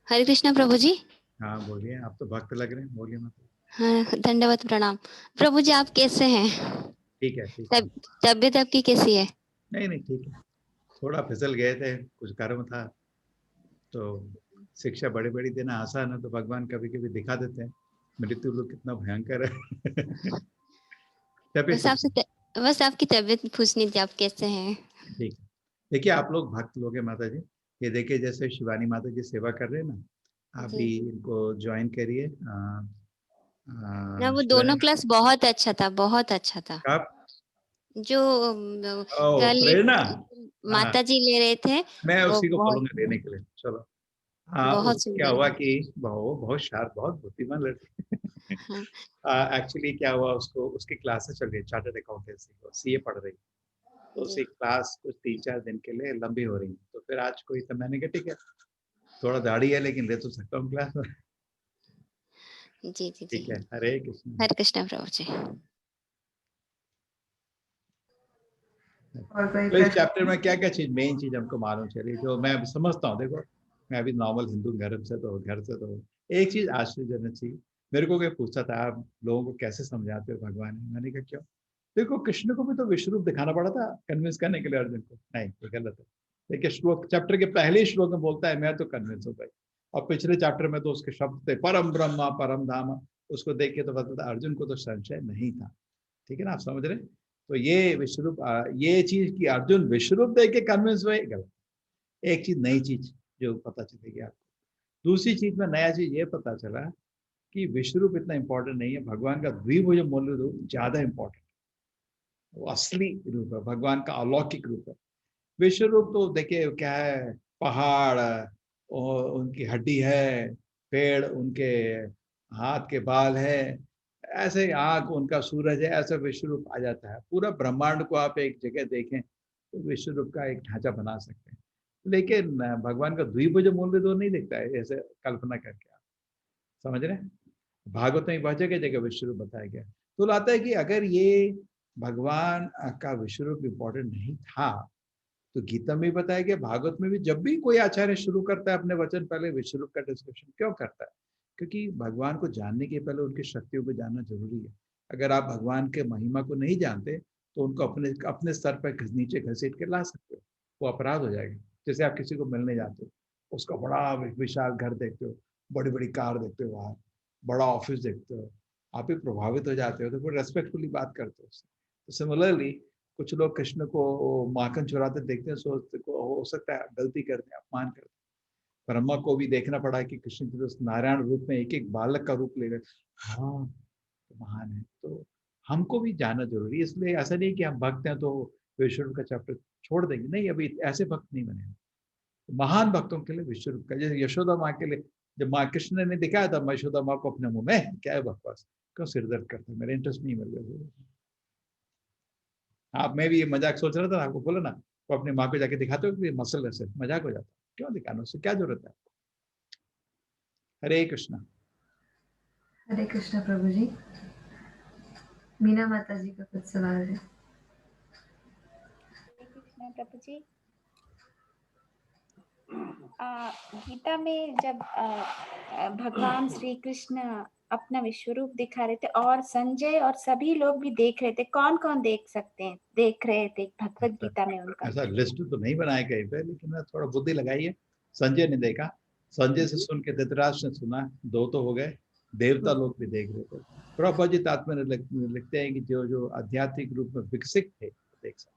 हरे कृष्णा प्रभु जी। हाँ बोलिए, आप तो भक्त लग रहे हैं, बोलिए मत। हाँ, धन्यवाद, प्रणाम प्रभु जी। आप कैसे हैं? ठीक है, ठीक है। तबीयत आपकी कैसी है? नहीं ठीक है, थोड़ा फिसल गए थे, कुछ कर्म था। तो शिक्षा बड़ी बड़ी देना आसान है, तो भगवान कभी कभी दिखा देते हैं मृत्यु लोग कितना भयंकर है। बस आपकी तबीयत पूछनी थी, आप कैसे हैं? ठीक है। देखिए आप लोग भक्त लोग हैं माता जी, ये देखिए जैसे शिवानी माता जी सेवा कर रहे हैं ना, आप भी इनको ज्वाइन करिए। ना वो दोनों क्लास बहुत अच्छा था, बहुत अच्छा था। कब? जो प्रेरणा माता जी ले रहे थे, मैं वो उसी को बहुत बोलूंगा लेने के लिए। चलो। बहुत क्या सुंदर। हुआ कि बहुत शार्प, बहुत बुद्धिमान लड़की। एक्चुअली क्या हुआ, उसको उसकी क्लासेस चल रही, चार्टर्ड अकाउंटेंसी को सीए पढ़ रही, तो उसकी क्लास कुछ 3-4 दिन के लिए लंबी हो रही। तो फिर आज कोई, तो मैंने कहा ठीक है, थोड़ा दाढ़ी है लेकिन ले तो सकता हूँ क्लास में। जी जी ठीक जी। है, हरे कृष्ण। हरे कृष्ण प्रभु जी। और कोई तो इस प्रश्न? चैप्टर में क्या क्या चीज, मेन चीज हमको मालूम चली, जो मैं समझता हूँ। देखो मैं अभी नॉर्मल हिंदू घर से तो एक चीज आश्चर्यजनक चीज, मेरे को कोई पूछता था आप लोगों को कैसे समझाते हो भगवान? मैंने कहा क्यों? देखो कृष्ण को भी तो विश्व रूप दिखाना पड़ा था कन्विंस करने के लिए अर्जुन को। नहीं, ये गलत है। देखिए श्लोक, चैप्टर के पहले श्लोक में बोलता है मैं तो कन्विंस हूँ भाई, और पिछले चैप्टर में तो उसके शब्द थे परम ब्रह्मा परम धाम, उसको देख के तो पता था अर्जुन को तो संशय नहीं था। ठीक है ना, आप समझ रहे? तो ये विश्वरूप, ये चीज कि अर्जुन विश्वरूप देख के कन्विंस हुए, गलत। एक चीज नई चीज जो पता चलेगी आपको। दूसरी चीज में नया चीज ये पता चला कि विश्वरूप इतना इंपॉर्टेंट नहीं है, भगवान का द्विभुज मूल्य रूप ज्यादा इंपॉर्टेंट। वो असली रूप है, भगवान का अलौकिक रूप है। विश्व रूप तो देखिए क्या है, पहाड़ और उनकी हड्डी है, पेड़ उनके हाथ के बाल है, ऐसे आंख उनका सूरज है, ऐसा विश्व रूप आ जाता है। पूरा ब्रह्मांड को आप एक जगह देखें तो विश्व रूप का एक ढांचा बना सकते हैं, लेकिन भगवान का द्विभुज मूल्य तो नहीं दिखता है ऐसे कल्पना करके। आप समझ रहे हैं? भागवत में बहुत जगह जगह विश्व रूप बताया गया। तो लाता है कि अगर ये भगवान का विश्व रूप इंपॉर्टेंट नहीं था तो गीता में बताया गया, भागवत में भी, जब भी कोई आचार्य शुरू करता है अपने वचन पहले विश्व रूप का डिस्कशन क्यों करता है? क्योंकि भगवान को जानने के पहले उनकी शक्तियों को जानना जरूरी है। अगर आप भगवान के महिमा को नहीं जानते तो उनको अपने अपने स्तर पर नीचे घसीट के ला सकते हो, वो अपराध हो जाएगा। जैसे आप किसी को मिलने जाते हो, उसका बड़ा विशाल घर देखते हो, बड़ी बड़ी कार देखते हो, वहां बड़ा ऑफिस देखते हो, आप भी प्रभावित हो जाते हो, तो फिर रेस्पेक्टफुली बात करते हो उससे। तो सिमिलरली कुछ लोग कृष्ण को माखन चुराते देखते हैं, सोचते को हो सकता है गलती करते हैं, अपमान करते हैं। ब्रह्मा को भी देखना पड़ा कि कृष्ण जी तो नारायण रूप में एक एक बालक का रूप ले गए। हाँ तो महान है, तो हमको भी जानना जरूरी है। इसलिए ऐसा नहीं कि हम भक्त हैं तो विश्व का चैप्टर छोड़ देंगे, नहीं, अभी ऐसे भक्त नहीं बने। महान भक्तों के लिए विश्व रूप का, जैसे यशोदा माँ के लिए जब माँ कृष्ण ने दिखाया था यशोदा माँ को अपने मुंह में, क्या है बकवास, क्यों सिर दर्द करता है, मेरा इंटरेस्ट नहीं मिल गया। आप मैं भी ये मजाक सोच रहा था, आपको बोला ना, वो अपनी माँ को जाके दिखाते हो कि मसल ऐसे मजाक हो जाता, क्यों दिखाना, उससे क्या जरूरत है। हरे कृष्णा। हरे कृष्णा प्रभु जी। मीना माता जी का कुछ सवाल है। हरे कृष्णा प्रभु जी। गीता में जब भगवान श्री कृष्ण अपना विश्व रूप दिखा रहे थे और संजय और सभी लोग भी देख रहे थे, कौन कौन देख रहे थे भगवत गीता में उनका? ऐसा लिस्ट तो नहीं बनाया कहीं पे, लेकिन मैं थोड़ा बुद्धि लगाई है। संजय ने देखा, संजय से सुन के धृतराष्ट्र ने सुना, 2 तो हो गए, देवता लोग भी देख रहे थे। प्रभुजीत आत्मा ने लिखते हैं कि जो जो आध्यात्मिक रूप में विकसित थे देख सकते।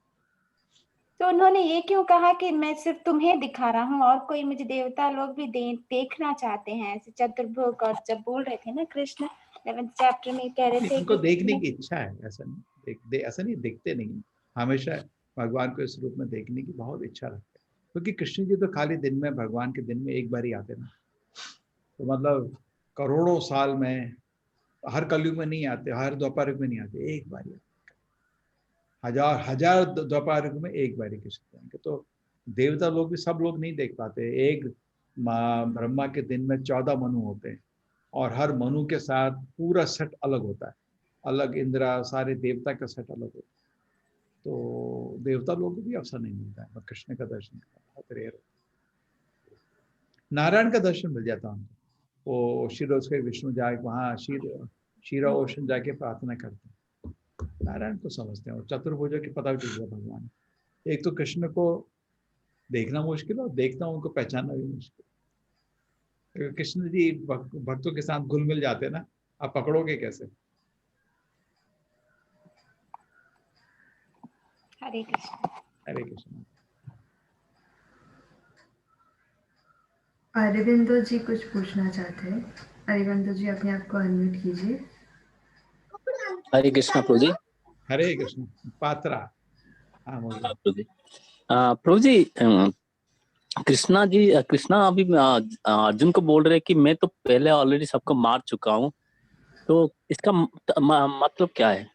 तो उन्होंने ये क्यों कहा कि मैं सिर्फ तुम्हें दिखा रहा हूँ और कोई मुझे देवता लोग भी देखना चाहते हैं, ऐसे चतुर्भुज, और जब बोल रहे थे ना कृष्ण 11th चैप्टर में कह रहे थे उनको कि देखने की इच्छा है, ऐसा नहीं ऐसा नहीं दिखते नहीं, हमेशा भगवान को इस रूप में देखने की बहुत इच्छा रखते हैं। क्योंकि कृष्ण जी तो खाली दिन में, भगवान के दिन में एक बार ही आते ना, तो मतलब करोड़ों साल में, हर कलयुग में नहीं आते, हर द्वापर युग में नहीं आते, एक बार ही आते। हजार द्वापर युग में एक बार ही कृष्ण आएंगे। तो देवता लोग भी सब लोग नहीं देख पाते। एक ब्रह्मा के दिन में 14 मनु होते हैं, और हर मनु के साथ पूरा सेट अलग होता है, अलग इंद्रा, सारे देवता का सेट अलग होता है। तो देवता लोग को भी अवसर नहीं मिलता है कृष्ण का दर्शन का, बहुत रेयर। नारायण का दर्शन मिल जाता है हमको, वो शिरोज के विष्णु जाए वहाँ शीरा ओशन जाके प्रार्थना करते हैं, नारायण को समझते हैं, और चतुर्भुजों की पता भी चल जाता भगवान। एक तो कृष्ण को देखना मुश्किल और देखना उनको पहचानना भी मुश्किल। कृष्ण जी भक्तों के साथ घुल मिल जाते हैं ना, आप पकड़ोगे कैसे। हरे कृष्ण। हरे कृष्ण। अरविंदो जी कुछ पूछना चाहते हैं। अरविंदो जी अपने आप को अनम्यूट कीजिए। हरे कृष्णा प्रभु जी। हरे कृष्ण। पात्रा। हाँ प्रभु जी, प्रभु जी, कृष्णा अभी अर्जुन को बोल रहे कि मैं तो पहले ऑलरेडी सबको मार चुका हूँ, तो इसका मतलब क्या है?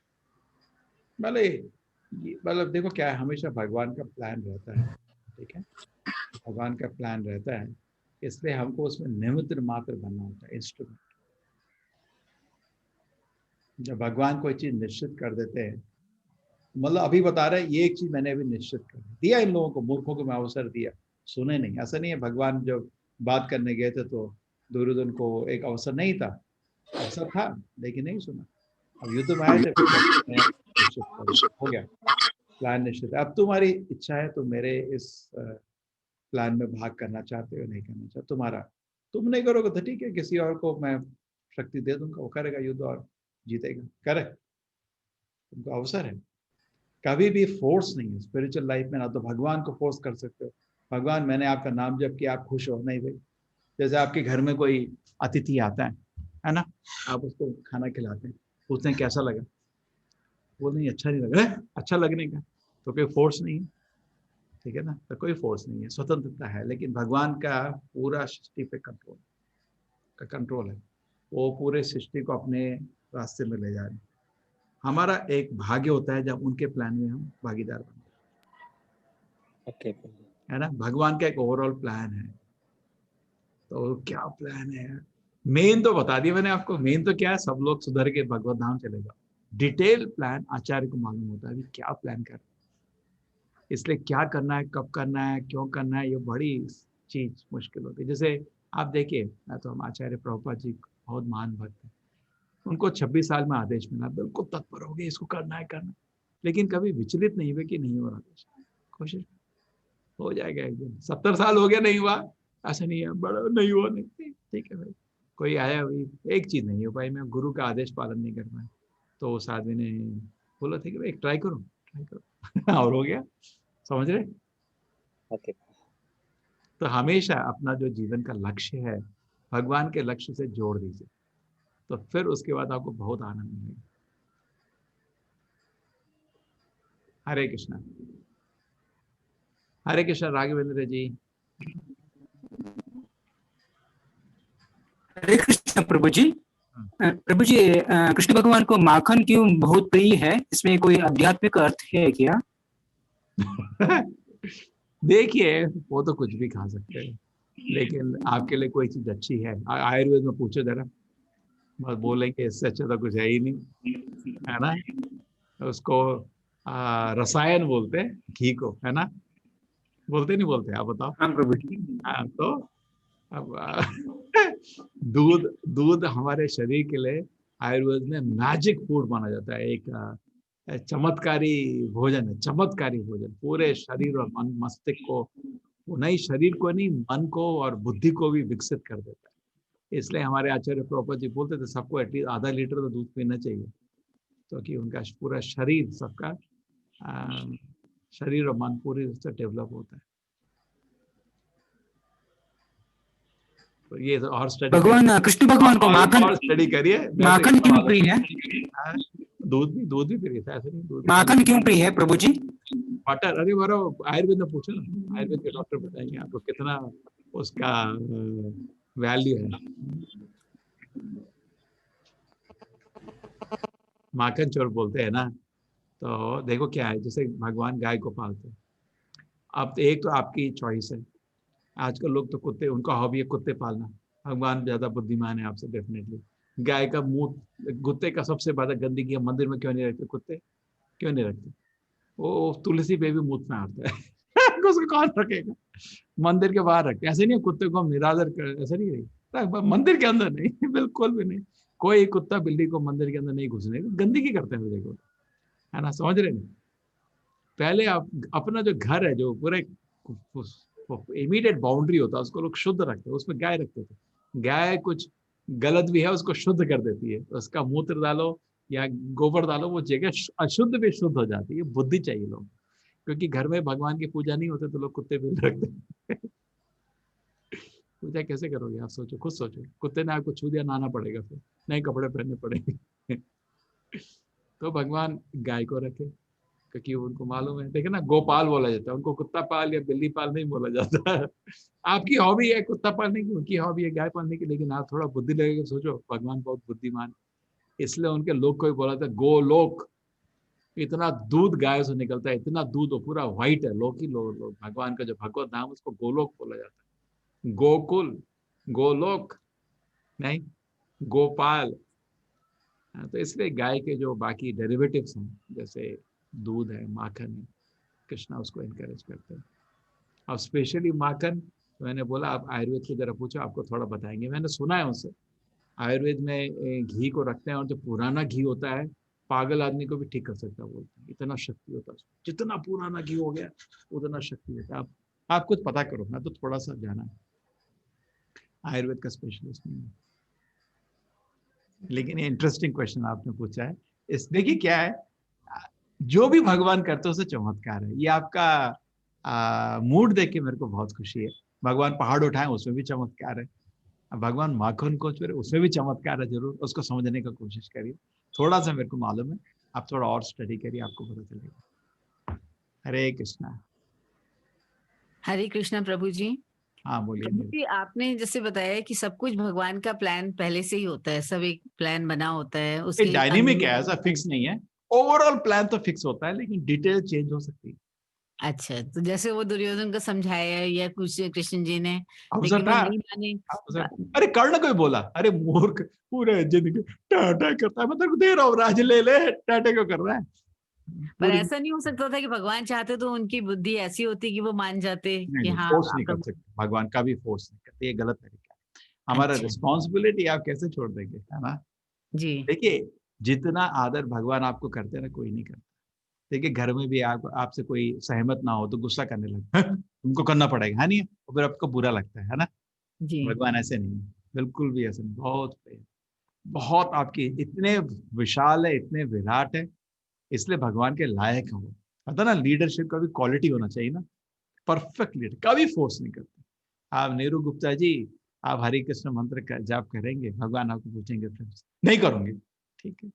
मतलब देखो क्या है, हमेशा भगवान का प्लान रहता है, ठीक है, भगवान का प्लान रहता है, इसलिए हमको उसमें निमित्त मात्र बनना होता है, इंस्ट्रूमेंट। जब भगवान कोई चीज निश्चित कर देते हैं, मतलब अभी बता रहे हैं ये एक चीज मैंने अभी निश्चित कर दिया, इन लोगों को, मूर्खों को मैं अवसर दिया, सुने नहीं। ऐसा नहीं है भगवान जब बात करने गए थे तो दुर्योधन को एक अवसर नहीं था, अवसर था लेकिन नहीं सुना। अब युद्ध में आए थे, निश्चित हो गया, प्लान निश्चित है। अब तुम्हारी इच्छा है, तुम मेरे इस प्लान में भाग करना चाहते हो, नहीं करना चाहते, तुम्हारा, तुम नहीं करोगे तो ठीक है, किसी और को मैं शक्ति दे दूंगा, वो करेगा युद्ध और जीतेगा, करे, तुमको अवसर है। कभी भी फोर्स नहीं है स्पिरिचुअल लाइफ में, ना तो भगवान को फोर्स कर सकते हो, भगवान मैंने आपका नाम जप किया आप खुश हो, नहीं भाई। जैसे आपके घर में कोई अतिथि आता है ना, आप उसको खाना खिलाते हैं, पूछते हैं कैसा लगा, वो नहीं अच्छा नहीं लगा, अच्छा लगने का, तो कोई फोर्स नहीं है, ठीक है ना, तो कोई फोर्स नहीं है, स्वतंत्रता है। लेकिन भगवान का पूरा सृष्टि पे कंट्रोल है, वो पूरे सृष्टि को अपने रास्ते में ले जा रहे हैं। हमारा एक भाग्य होता है जब उनके प्लान में हम भागीदार बनते हैं, है ना। भगवान का एक ओवरऑल प्लान है, तो क्या प्लान है, मेन तो बता दिया मैंने आपको, मेन तो क्या है, सब लोग सुधर के भगवत धाम चले जाओ। डिटेल प्लान आचार्य को मालूम होता है कि क्या प्लान कर रहे हैं, इसलिए क्या करना है, कब करना है, क्यों करना है, ये बड़ी चीज मुश्किल होती है। जैसे आप देखिए, मैं तो हम आचार्य प्रभुपाद जी बहुत महान भक्त हैं, उनको 26 साल में आदेश मिला, बिल्कुल तत्पर हो गए, इसको करना है करना, लेकिन कभी विचलित नहीं हुए कि नहीं हो रहा आदेश, कोशिश हो जाएगा एक दिन। 70 साल हो गया नहीं हुआ, ऐसा नहीं है, बड़ा नहीं हुआ, नहीं, ठीक है भाई, कोई आया भाई, एक चीज नहीं हो पाई, मैं गुरु का आदेश पालन नहीं कर पाया, तो उस आदमी ने बोला था कि भाई ट्राई करो और हो गया, समझ रहे। ओके। तो हमेशा अपना जो जीवन का लक्ष्य है भगवान के लक्ष्य से जोड़ दीजिए, तो फिर उसके बाद आपको बहुत आनंद मिलेगा। हरे कृष्णा। हरे कृष्णा। राघवेंद्र जी। हरे कृष्ण प्रभु जी। प्रभु जी, कृष्ण भगवान को माखन क्यों बहुत प्रिय है? इसमें कोई आध्यात्मिक अर्थ है क्या? देखिए, वो तो कुछ भी खा सकते हैं, लेकिन आपके लिए कोई चीज अच्छी है, आयुर्वेद में पूछो जरा, बस बोलेंगे इससे अच्छा तो कुछ है ही नहीं, है ना। उसको रसायन बोलते हैं घी को, है ना, बोलते नहीं बोलते, आप बताओ। हाँ प्रभु जी। हाँ, तो अब दूध दूध हमारे शरीर के लिए आयुर्वेद में मैजिक फूड माना जाता है, एक चमत्कारी भोजन है, चमत्कारी भोजन, पूरे शरीर और मन मस्तिष्क को, नहीं शरीर को नहीं, मन को और बुद्धि को भी विकसित कर देता है। इसलिए हमारे आचार्य प्रभुपाद जी बोलते थे सबको एटलीस्ट आधा लीटर तो दूध पीना चाहिए, तो कि उनका पूरा शरीर, सबका शरीर और मन पूरी तरह से डेवलप होता है। तो ये और स्टडी, भगवान कृष्ण भगवान को माखन, और स्टडी करिए। माखन क्यों प्रिय है? दूध भी प्रिय था, ऐसे नहीं। दूध माखन क्यों प्रिय है प्रभु जी? बटर, अरे बारो आयुर्वेद में पूछो ना, आयुर्वेद के डॉक्टर बताएंगे आपको कितना उसका वैल्यू है। माखन चोर बोलते हैं ना, तो देखो क्या है, जैसे भगवान गाय को पालते हैं, अब एक तो आपकी चॉइस है, आजकल लोग तो कुत्ते, उनका हॉबी है कुत्ते पालना, भगवान ज्यादा बुद्धिमान है आपसे डेफिनेटली। गाय का मुंह, कुत्ते का सबसे ज्यादा गंदगी है, मंदिर में क्यों नहीं रखते कुत्ते, क्यों नहीं रखते? वो तुलसी पे भी मुंह में आता है उसको कौन रखेगा, मंदिर के बाहर रखते, ऐसे नहीं कुत्ते को हम निरादर कर, ऐसा नहीं है, मंदिर के अंदर नहीं बिल्कुल भी नहीं, कोई कुत्ता बिल्ली को मंदिर के अंदर नहीं घुसने, गंदगी करते हैं, देखो, है ना, समझ रहे नहीं। पहले आप अपना जो घर है, जो पूरे इमीडिएट बाउंड्री होता है, उसको लोग शुद्ध रखते हैं, उसमें गाय रखते थे, गाय कुछ गलत भी है उसको शुद्ध कर देती है, उसका मूत्र डालो या गोबर डालो, वो जगह अशुद्ध भी शुद्ध हो जाती है। बुद्धि चाहिए लोग, क्योंकि घर में भगवान की पूजा नहीं होते तो लोग कुत्ते भी रखते पूजा कैसे करोगे आप, सोचो, खुद सोचो, कुत्ते ने आपको छू दिया, नहाना पड़ेगा, फिर नए कपड़े पहनने पड़ेंगे तो भगवान गाय को रखे, क्योंकि उनको मालूम है, देखे ना, गोपाल बोला जाता है उनको, कुत्ता पाल या बिल्ली पाल नहीं बोला जाता आपकी हॉबी है कुत्ता पालने की, उनकी हॉबी है गाय पालने की, लेकिन आप थोड़ा बुद्धि लगेगा, सोचो भगवान बहुत बुद्धिमान, इसलिए उनके लोग को भी बोला था गोलोक, इतना दूध गाय से निकलता है, इतना दूध, वो पूरा व्हाइट है, लोक ही लोग, भगवान का जो भगवत नाम उसको गोलोक बोला जाता है, गोकुल, गोलोक नहीं, गोपाल। तो इसलिए गाय के जो बाकी डेरिवेटिव्स हैं, जैसे दूध है, माखन है, कृष्णा उसको इनकरेज करते हैं। अब स्पेशली माखन, तो मैंने बोला आप आयुर्वेद की जरा पूछो, आपको थोड़ा बताएंगे, मैंने सुना है उनसे, आयुर्वेद में घी को रखते हैं और जो पुराना घी होता है पागल आदमी को भी ठीक कर सकता है, बोलते हैं इतना शक्ति होता है, जितना पुराना घी हो गया उतना शक्ति होता है। आप कुछ पता करो, मैं तो थोड़ा सा जाना है, आयुर्वेद का स्पेशलिस्ट नहीं है, लेकिन ये इंटरेस्टिंग क्वेश्चन आपने पूछा है। इस देखिए क्या है, जो भी भगवान करते हैं उसे चमत्कार है, ये आपका मूड देख के मेरे को बहुत खुशी है। भगवान पहाड़ उठाए उसमें भी चमत्कार है, भगवान माखन को चुरे उसमें भी चमत्कार है, जरूर उसको समझने का कोशिश करिए, थोड़ा सा मेरे को मालूम है, आप थोड़ा और स्टडी करिए, आपको पता चलेगा। हरे कृष्णा। हरे कृष्णा प्रभु जी। हाँ बोलिए। प्रभु जी, आपने जैसे बताया कि सब कुछ भगवान का प्लान पहले से ही होता है, सब एक प्लान बना होता है, उसके डायनेमिक है, ऐसा फिक्स नहीं है, ओवरऑल प्लान तो फिक्स होता है, लेकिन डिटेल चेंज हो सकती है। अच्छा, तो जैसे वो दुर्योधन को समझाया या कुछ कृष्ण जी ने, लेकिन वो नहीं माने। अरे कर्ण को बोला, अरे मूर्ख, पूरे जिंदगी टाटा करता है, मैं तेरे को दे रहा हूँ राज, ले ले, टाटा क्यों कर रहा है? पर ऐसा नहीं हो सकता था कि भगवान चाहते तो उनकी बुद्धि ऐसी होती कि वो मान जाते कि हाँ, फोर्स नहीं कर सकते, भगवान का भी फोर्स नहीं करते, ये गलत तरीका है। हमारा रिस्पॉन्सिबिलिटी आप कैसे छोड़ देंगे, है ना जी। देखिए जितना आदर भगवान आपको करते हैं ना, कोई नहीं करता। देखिए घर में भी आपसे कोई सहमत ना हो तो गुस्सा करने लगता है तुमको करना पड़ेगा, है नहीं, और फिर आपको बुरा लगता है ना जी। भगवान ऐसे नहीं, बिल्कुल भी ऐसे नहीं, बहुत बहुत आपकी इतने विशाल है, इतने विराट है, इसलिए भगवान के लायक है वो। पता ना, लीडरशिप का भी क्वालिटी होना चाहिए ना, परफेक्ट लीडर, कभी फोर्स नहीं करते। आप नेहरू गुप्ता जी, आप हरे कृष्ण मंत्र का जाप करेंगे, भगवान आपको पूछेंगे फ्रेंड्स, नहीं करूंगे, ठीक है,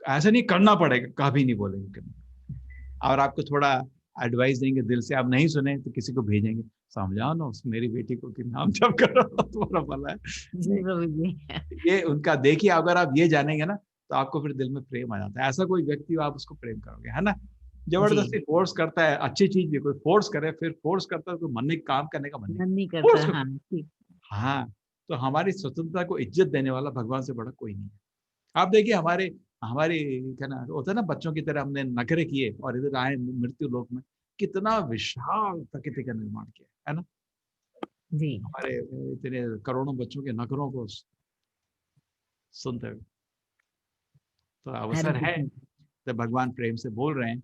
ऐसा नहीं करना पड़ेगा, कभी नहीं बोलेंगे। और आपको थोड़ा एडवाइस देंगे दिल से, आप नहीं सुने तो किसी को भेजेंगे, समझाओ ना उस मेरी बेटी को कि नाम जप करो तुम्हारा भला है। जी प्रभु जी। ये उनका देखिए, अगर आप ये जानेंगे ना तो आपको फिर दिल में प्रेम आ जाता है। ऐसा कोई व्यक्ति हो आप उसको प्रेम करोगे, है ना। जबरदस्ती फोर्स करता है, अच्छी चीज भी कोई फोर्स करे, फिर फोर्स करता है तो मन नहीं, काम करने का मन मन नहीं फोर्स करता। कर, हाँ ठीक। हाँ। तो हमारी स्वतंत्रता को इज्जत देने वाला भगवान से बड़ा कोई नहीं है। आप देखिए हमारे हमारी क्या ना होता है ना, बच्चों की तरह हमने नखरे किए और इधर आए मृत्यु लोक में, कितना विशाल प्रकृति का निर्माण किया, है ना। जी हमारे इतने करोड़ों बच्चों के नखरों को सुनते हुए, तो हरे अवसर है कृष्ण। तो भगवान प्रेम से बोल रहे हैं।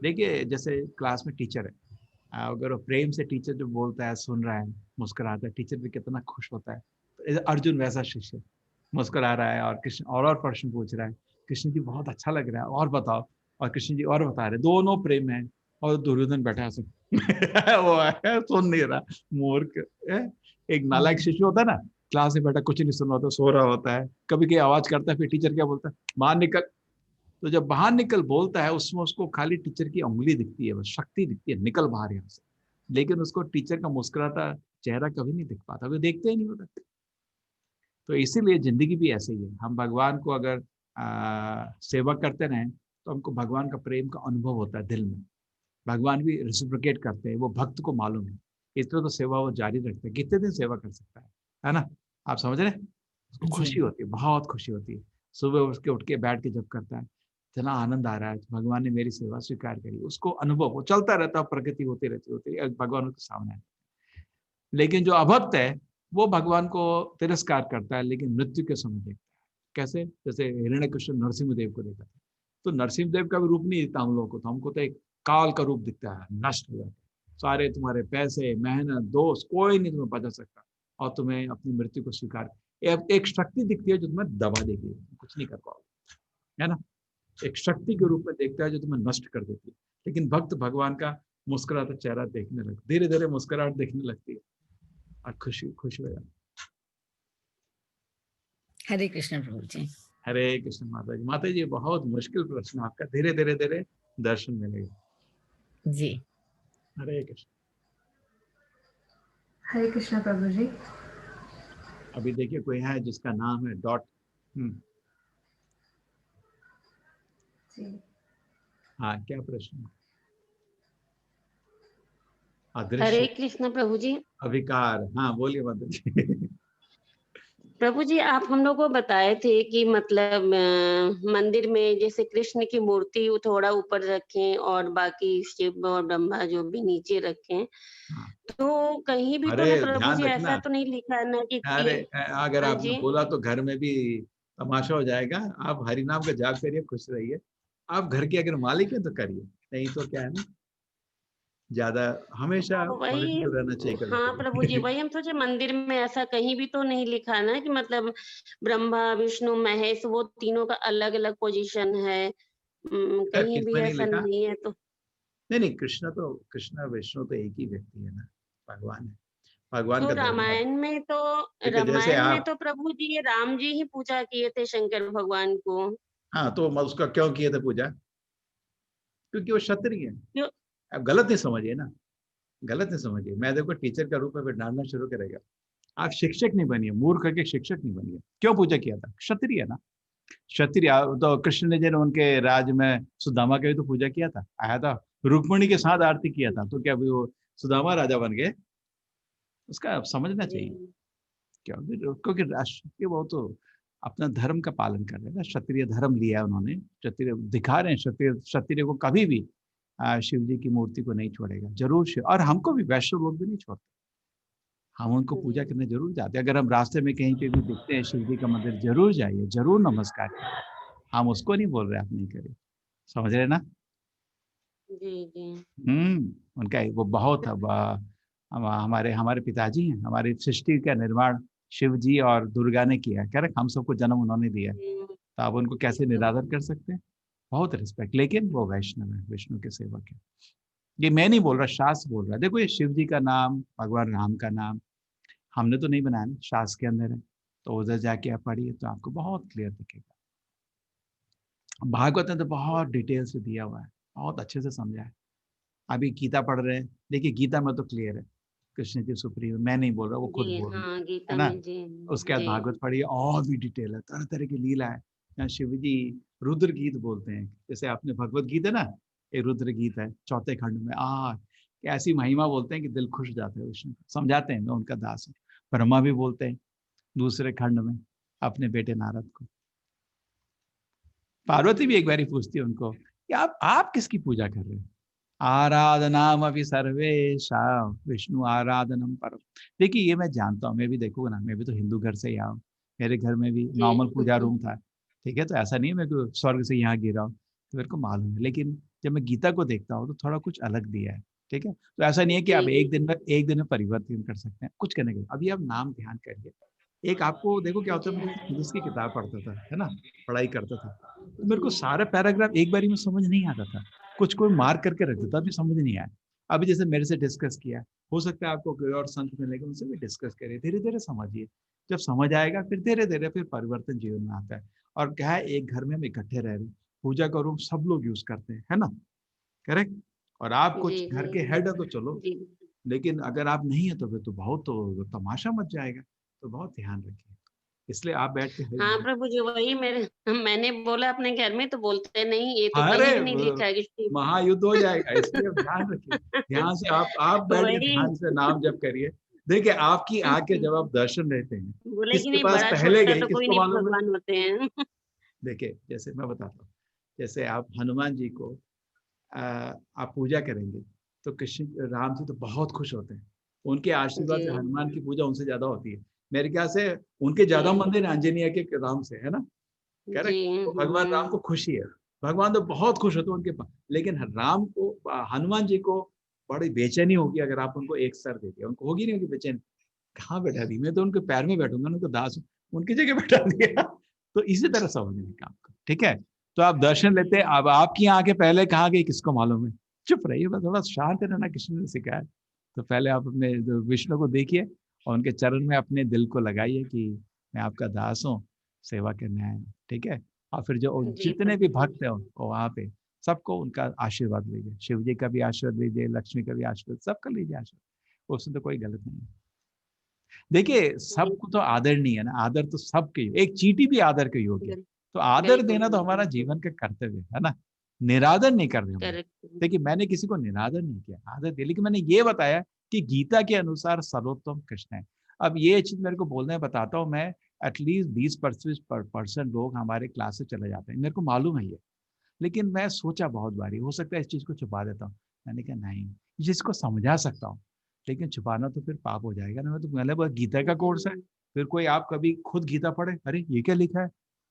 देखिए जैसे क्लास में टीचर है, अगर वो प्रेम से टीचर जो बोलता है, सुन रहा है, मुस्कुराता है, टीचर भी कितना खुश होता है। तो अर्जुन वैसा शिष्य मुस्कुरा रहा है और कृष्ण और प्रश्न पूछ रहा है, कृष्ण जी बहुत अच्छा लग रहा है और बताओ, और कृष्ण जी और बता रहे, दोनों प्रेम है। और दुर्योधन बैठा है वो है सुन नहीं रहा, मूर्ख है। एक नालायक शिष्य होता है ना, क्लास में बैठा कुछ नहीं सुन रहा होता, सो रहा होता है, कभी कभी आवाज करता है, फिर टीचर क्या बोलता है, बाहर निकल। तो जब बाहर निकल बोलता है, उसमें उसको खाली टीचर की उंगली दिखती है, बस शक्ति दिखती है, निकल बाहर यहाँ से। लेकिन उसको टीचर का मुस्कुराता चेहरा कभी नहीं दिख पाता, वो देखते ही नहीं होता। तो इसीलिए जिंदगी भी ऐसे ही है। हम भगवान को अगर सेवा करते रहें तो हमको भगवान का प्रेम का अनुभव होता है दिल में। भगवान भी रेसिप्रोकेट करते हैं, वो भक्त को मालूम है, इसलिए तो सेवा वो जारी रखते हैं। कितने दिन सेवा कर सकता है ना। आप समझ रहे हैं, उसको खुशी होती है, बहुत खुशी होती है। सुबह उठ के बैठ के जब करता है, इतना आनंद आ रहा है, भगवान ने मेरी सेवा स्वीकार करी, उसको अनुभव वो चलता रहता है, प्रगति होती रहती है, भगवान के सामने है। लेकिन जो अभक्त है वो भगवान को तिरस्कार करता है, लेकिन मृत्यु के समय देखता है। कैसे, जैसे हिरण्यकश्यप नरसिंहदेव को देखा था, तो नरसिंहदेव का भी रूप नहीं दिखता हम लोगों को, तो हमको तो एक काल का रूप दिखता है, नष्ट हो जाता है। सारे तुम्हारे पैसे, मेहनत, दोस्त, कोई नहीं तुम्हें बचा सकता, और तुम्हें अपनी मृत्यु को स्वीकार, एक शक्ति दिखती है जो तुम्हें दबा देगी, कुछ नहीं कर पाओगे, है ना। एक शक्ति के रूप में देखता है जो तुम्हें नष्ट कर देती है। लेकिन भक्त भगवान का मुस्कुराता चेहरा देखने लगता, धीरे धीरे मुस्कुराहट देखने लगती है और खुशी खुश हो जाती। हरे कृष्ण प्रभु जी। हरे कृष्ण माता जी। माता जी बहुत मुश्किल प्रश्न आपका, धीरे धीरे धीरे दर्शन मिलेगा जी। हरे कृष्ण। हरे कृष्ण प्रभु जी। अभी देखिए कोई है जिसका नाम है डॉट। हाँ, क्या प्रश्न। हरे अदृश्य कृष्ण प्रभु जी। अविकार, हाँ बोलिए माता जी। प्रभु जी, आप हम लोग को बताए थे कि मतलब मंदिर में जैसे कृष्ण की मूर्ति थोड़ा ऊपर रखें और बाकी शिव और ब्रह्मा जो भी नीचे रखें। तो कहीं भी तो अरे ना प्रभु ध्यान जी रखना, ऐसा तो नहीं लिखा है ना कि अरे अगर हाँ आपने जी। बोला तो घर में भी तमाशा हो जाएगा। आप हरि नाम का जाप करिए, खुश रहिए। आप घर के अगर मालिक हैं तो करिए, नहीं तो क्या है ना, ज्यादा हमेशा तो वही, पॉजिटिव रहना चाहिए कभी हाँ प्रभु जी, कभी। वही हम सोचे मंदिर में ऐसा कहीं भी तो नहीं लिखा है ना कि मतलब ब्रह्मा विष्णु महेश वो तीनों का अलग अलग पोजीशन है। कहीं भी किसमें नहीं ऐसा लिखा, नहीं है तो। नहीं नहीं, कृष्ण विष्णु तो एक ही व्यक्ति है ना, भगवान है, भगवान तो का धर्म। देखिए जैसे रामायण में आप, तो प्रभु जी ये राम जी ही पूजा किए थे शंकर भगवान को। हाँ तो उसका क्यों किए थे पूजा, क्योंकि वो क्षत्रिय है। क्यों? आप गलत नहीं समझिए ना, गलत नहीं समझिए। मैं देखो टीचर का रूप में फिर डालना शुरू करेगा। आप शिक्षक नहीं बनिए, मूर्ख के शिक्षक नहीं बनिए। क्यों पूजा किया था, क्षत्रिय है ना, क्षत्रिय। तो कृष्ण ने जो उनके राज में सुदामा की भी तो पूजा किया था, आया था रुक्मिणी के साथ आरती किया था, तो क्या भी वो सुदामा राजा बन गए, उसका आप समझना चाहिए। क्योंकि राष्ट्र वो तो अपना धर्म का पालन कर रहे हैं ना, क्षत्रिय धर्म लिया उन्होंने, क्षत्रिय दिखा रहे हैं, क्षत्रिय क्षत्रिय को कभी भी शिव जी की मूर्ति को नहीं छोड़ेगा, जरूर शिव। और हमको भी वैष्णव लोग भी नहीं छोड़ते, हम उनको पूजा करने जरूर जाते हैं। अगर हम रास्ते में कहीं पे भी दिखते हैं शिव जी का मंदिर, जरूर जाइए, जरूर नमस्कार करिए। हम उसको नहीं बोल रहे आप नहीं करिए, समझ रहे ना। जी जी। उनका वो बहुत हमारे हमारे पिताजी हैं, हमारी सृष्टि का निर्माण शिव जी और दुर्गा ने किया है, करेक्ट। हम सबको जन्म उन्होंने दिया है, तो आप उनको कैसे निरादर कर सकते हैं। बहुत रिस्पेक्ट, लेकिन वो वैष्णव है, विष्णु के सेवक है। ये मैं नहीं बोल रहा, शास्त्र बोल रहा है। देखो ये शिव जी का नाम, भगवान राम का नाम हमने तो नहीं बनाया ना, शास्त्र के अंदर है, तो उधर जाके आप पढ़िए तो आपको बहुत क्लियर दिखेगा। भागवत ने तो बहुत डिटेल से दिया हुआ है, बहुत अच्छे से समझा है। अभी गीता पढ़ रहे हैं, देखिए गीता में तो क्लियर है कृष्ण जी सुप्रीम, मैं नहीं बोल रहा, वो खुद जी बोल रहे हाँ, है गीता ना। में जी। उसके बाद जी भागवत पढ़िए और भी डिटेल है, तरह तरह की लीला है। यहाँ शिव जी रुद्र गीत बोलते हैं, जैसे आपने भगवत गीत है ना, ये रुद्र गीत है 4थे खंड में। ऐसी महिमा बोलते हैं कि दिल खुश हो जाता है। विष्णु समझाते हैं, मैं उनका दास हूँ। ब्रह्मा भी बोलते हैं दूसरे खंड में अपने बेटे नारद को। पार्वती भी एक बारी पूछती है उनको कि आप किसकी पूजा कर रहे हो? आराधनाम अभी सर्वेशा विष्णु आराधनम परम। देखिए ये मैं जानता हूँ, मैं भी देखूंगा ना, मैं भी तो हिंदू घर से ही आया हूँ, मेरे घर में भी जी नॉर्मल पूजा रूम था, ठीक है। तो ऐसा नहीं है मैं कोई स्वर्ग से यहाँ गिरा हूँ, तो मेरे को मालूम है। लेकिन जब मैं गीता को देखता हूँ तो थोड़ा कुछ अलग दिया है, ठीक है। तो ऐसा नहीं है कि आप जी एक दिन में परिवर्तन कर सकते हैं कुछ करने के लिए। अभी आप नाम ध्यान करिए। एक आपको देखो क्या होता है, मैं फिजिक्स की किताब पढ़ता था, है ना, पढ़ाई करता था, तो मेरे को सारे पैराग्राफ एक बारी में समझ नहीं आता था, कुछ कोई मार्क करके रख देता, अभी समझ नहीं आया। अभी जैसे मेरे से डिस्कस किया, हो सकता है आपको कोई और संत मिलेगा, उनसे भी डिस्कस करिए, धीरे धीरे समझिए। जब समझ आएगा फिर धीरे धीरे फिर परिवर्तन जीवन में आता है। और क्या है, एक घर में हम इकट्ठे रह रहे हैं, पूजा का रूम सब लोग यूज करते हैं, है ना, करेक्ट। और आप जी कुछ घर जी के हेड हो तो चलो, जी। लेकिन अगर आप नहीं है तो फिर तो बहुत तो तमाशा मच जाएगा। तो बहुत ध्यान रखिए, इसलिए आप बैठ के हाँ प्रभु जी, वही मैंने बोला अपने घर में, तो बोलते नहीं, ये तो अरे कहीं भी नहीं लिखा है कि महायुद्ध हो जाएगा, इसलिए आप ध्यान रखिए। ध्यान से आप बैठ के वही ध्यान से नाम जप करिए। देखिए आपकी आंख के जब आप दर्शन रहते हैं, बोले कि किसके नहीं, पास बड़ा पहले छोटा गए तो कोई किसको नहीं मालूम है? भगवान होते हैं। देखिए जैसे मैं बताता हूँ, जैसे आप हनुमान जी को आप पूजा करेंगे तो कृष्ण राम जी तो बहुत खुश होते हैं, उनके आशीर्वाद जी से हनुमान की पूजा उनसे ज्यादा होती है। मेरे ख्याल से उनके ज्यादा जी मंदिर आंजनेय के राम से, है ना, जी। करेक्ट। तो भगवान राम को खुशी है, भगवान तो बहुत खुश होते हैं उनके पास। लेकिन राम को हनुमान जी को बड़ी बेचैनी होगी अगर आप उनको एक सर दे दिया, उनको होगी नहीं होगी बेचैनी, कहाँ बैठा दी, मैं तो उनके पैर में बैठूंगा, उनको दास हूँ, उनकी जगह बैठा दिया। तो इसी तरह समझने काम को, ठीक है। तो आप दर्शन लेते हैं, अब आपकी आंखें पहले कहाँ गई किसको मालूम है। चुप रहिए, बस थोड़ा शांत रहना कृष्ण ने सिखाया। तो पहले आप अपने विष्णु को देखिए और उनके चरण में अपने दिल को लगाइए कि मैं आपका दास हूँ, सेवा करने आया हूँ, ठीक है। और फिर जो जी जितने भी प्रभु जी। भक्त हैं उनको वहाँ पे सबको उनका आशीर्वाद लीजिए, शिव जी का भी आशीर्वाद लीजिए, लक्ष्मी का भी आशीर्वाद, सबका लीजिए आशीर्वाद, उसमें तो कोई गलत नहीं है। देखिए जी सबको तो आदर नहीं है ना, आदर तो सबके, एक चींटी भी आदर के योग्य है। तो आदर बिल्कुल देना तो हमारा बिल्कुल जीवन का कर्तव्य है ना, निरादर नहीं कर रहे हम लोग। करेक्ट। देखिए मैंने किसी को निरादर नहीं किया, आदर दिया, लेकिन मैंने ये बताया कि गीता के अनुसार सर्वोत्तम कृष्ण है। अब ये चीज मेरे को बोलने बताता हूँ मैं, एटलीस्ट 20% लोग हमारे क्लास से चले जाते हैं, मेरे को मालूम है ये। लेकिन मैं सोचा बहुत बारी, हो सकता है इस चीज को छुपा देता हूँ, मैंने कहा नहीं, जिसको समझा सकता हूँ, लेकिन छुपाना तो फिर पाप हो जाएगा ना। मैं तो पहले बोला गीता का कोर्स है, जी फिर कोई आप कभी खुद गीता पढ़े, अरे ये क्या लिखा है,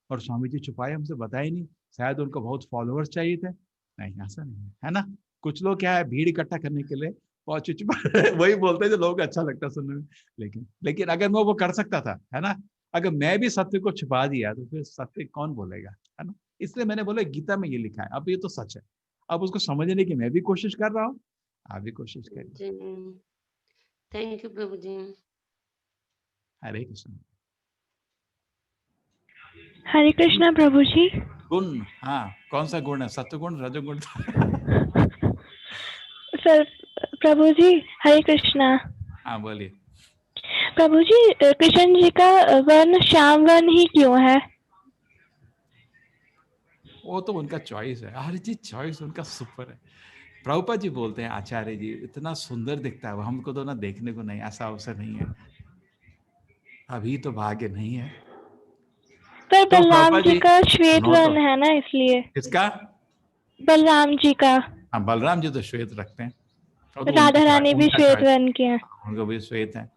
और स्वामी जी छुपाए हमसे बताए नहीं, शायद उनको बहुत फॉलोअर्स चाहिए थे। नहीं ऐसा नहीं है ना। कुछ लोग क्या है, भीड़ इकट्ठा करने के लिए बहुत चुप वही बोलते हैं जो लोगों को अच्छा लगता है सुनने में। लेकिन अगर मैं वो कर सकता था, है ना, अगर मैं भी सत्य को छुपा दिया तो फिर सत्य कौन बोलेगा, है ना। इसलिए मैंने बोला गीता में ये लिखा है, अब ये तो सच है, अब उसको समझने की मैं भी कोशिश कर रहा हूँ, आप भी कोशिश करिए। जी। Thank you Prabhu ji. हरे कृष्ण। हरे कृष्णा प्रभु जी। गुण, हाँ कौन सा गुण है, सत्वगुण रजोगुण? सर प्रभु जी हरे कृष्णा। हाँ बोलिए। प्रभु जी कृष्ण जी का वर्ण श्याम वर्ण ही क्यों है? वो तो उनका चॉइस है, हर चीज चॉइस उनका सुपर है। प्रभुपाद जी बोलते हैं, आचार्य जी इतना सुंदर दिखता है वो, हमको तो ना देखने को नहीं, ऐसा अवसर नहीं है, अभी तो भाग्य नहीं है। पर तो बलराम प्रभुपाद जी जी का श्वेत सुनो तो, वर्ण है ना, इसलिए। किसका? बलराम जी का। हाँ बलराम जी तो श्वेत रखते हैं, वो तो राधा रानी भी उनका श्वेत चॉइस, वर्ण के हैं। उनको भी श्वेत है।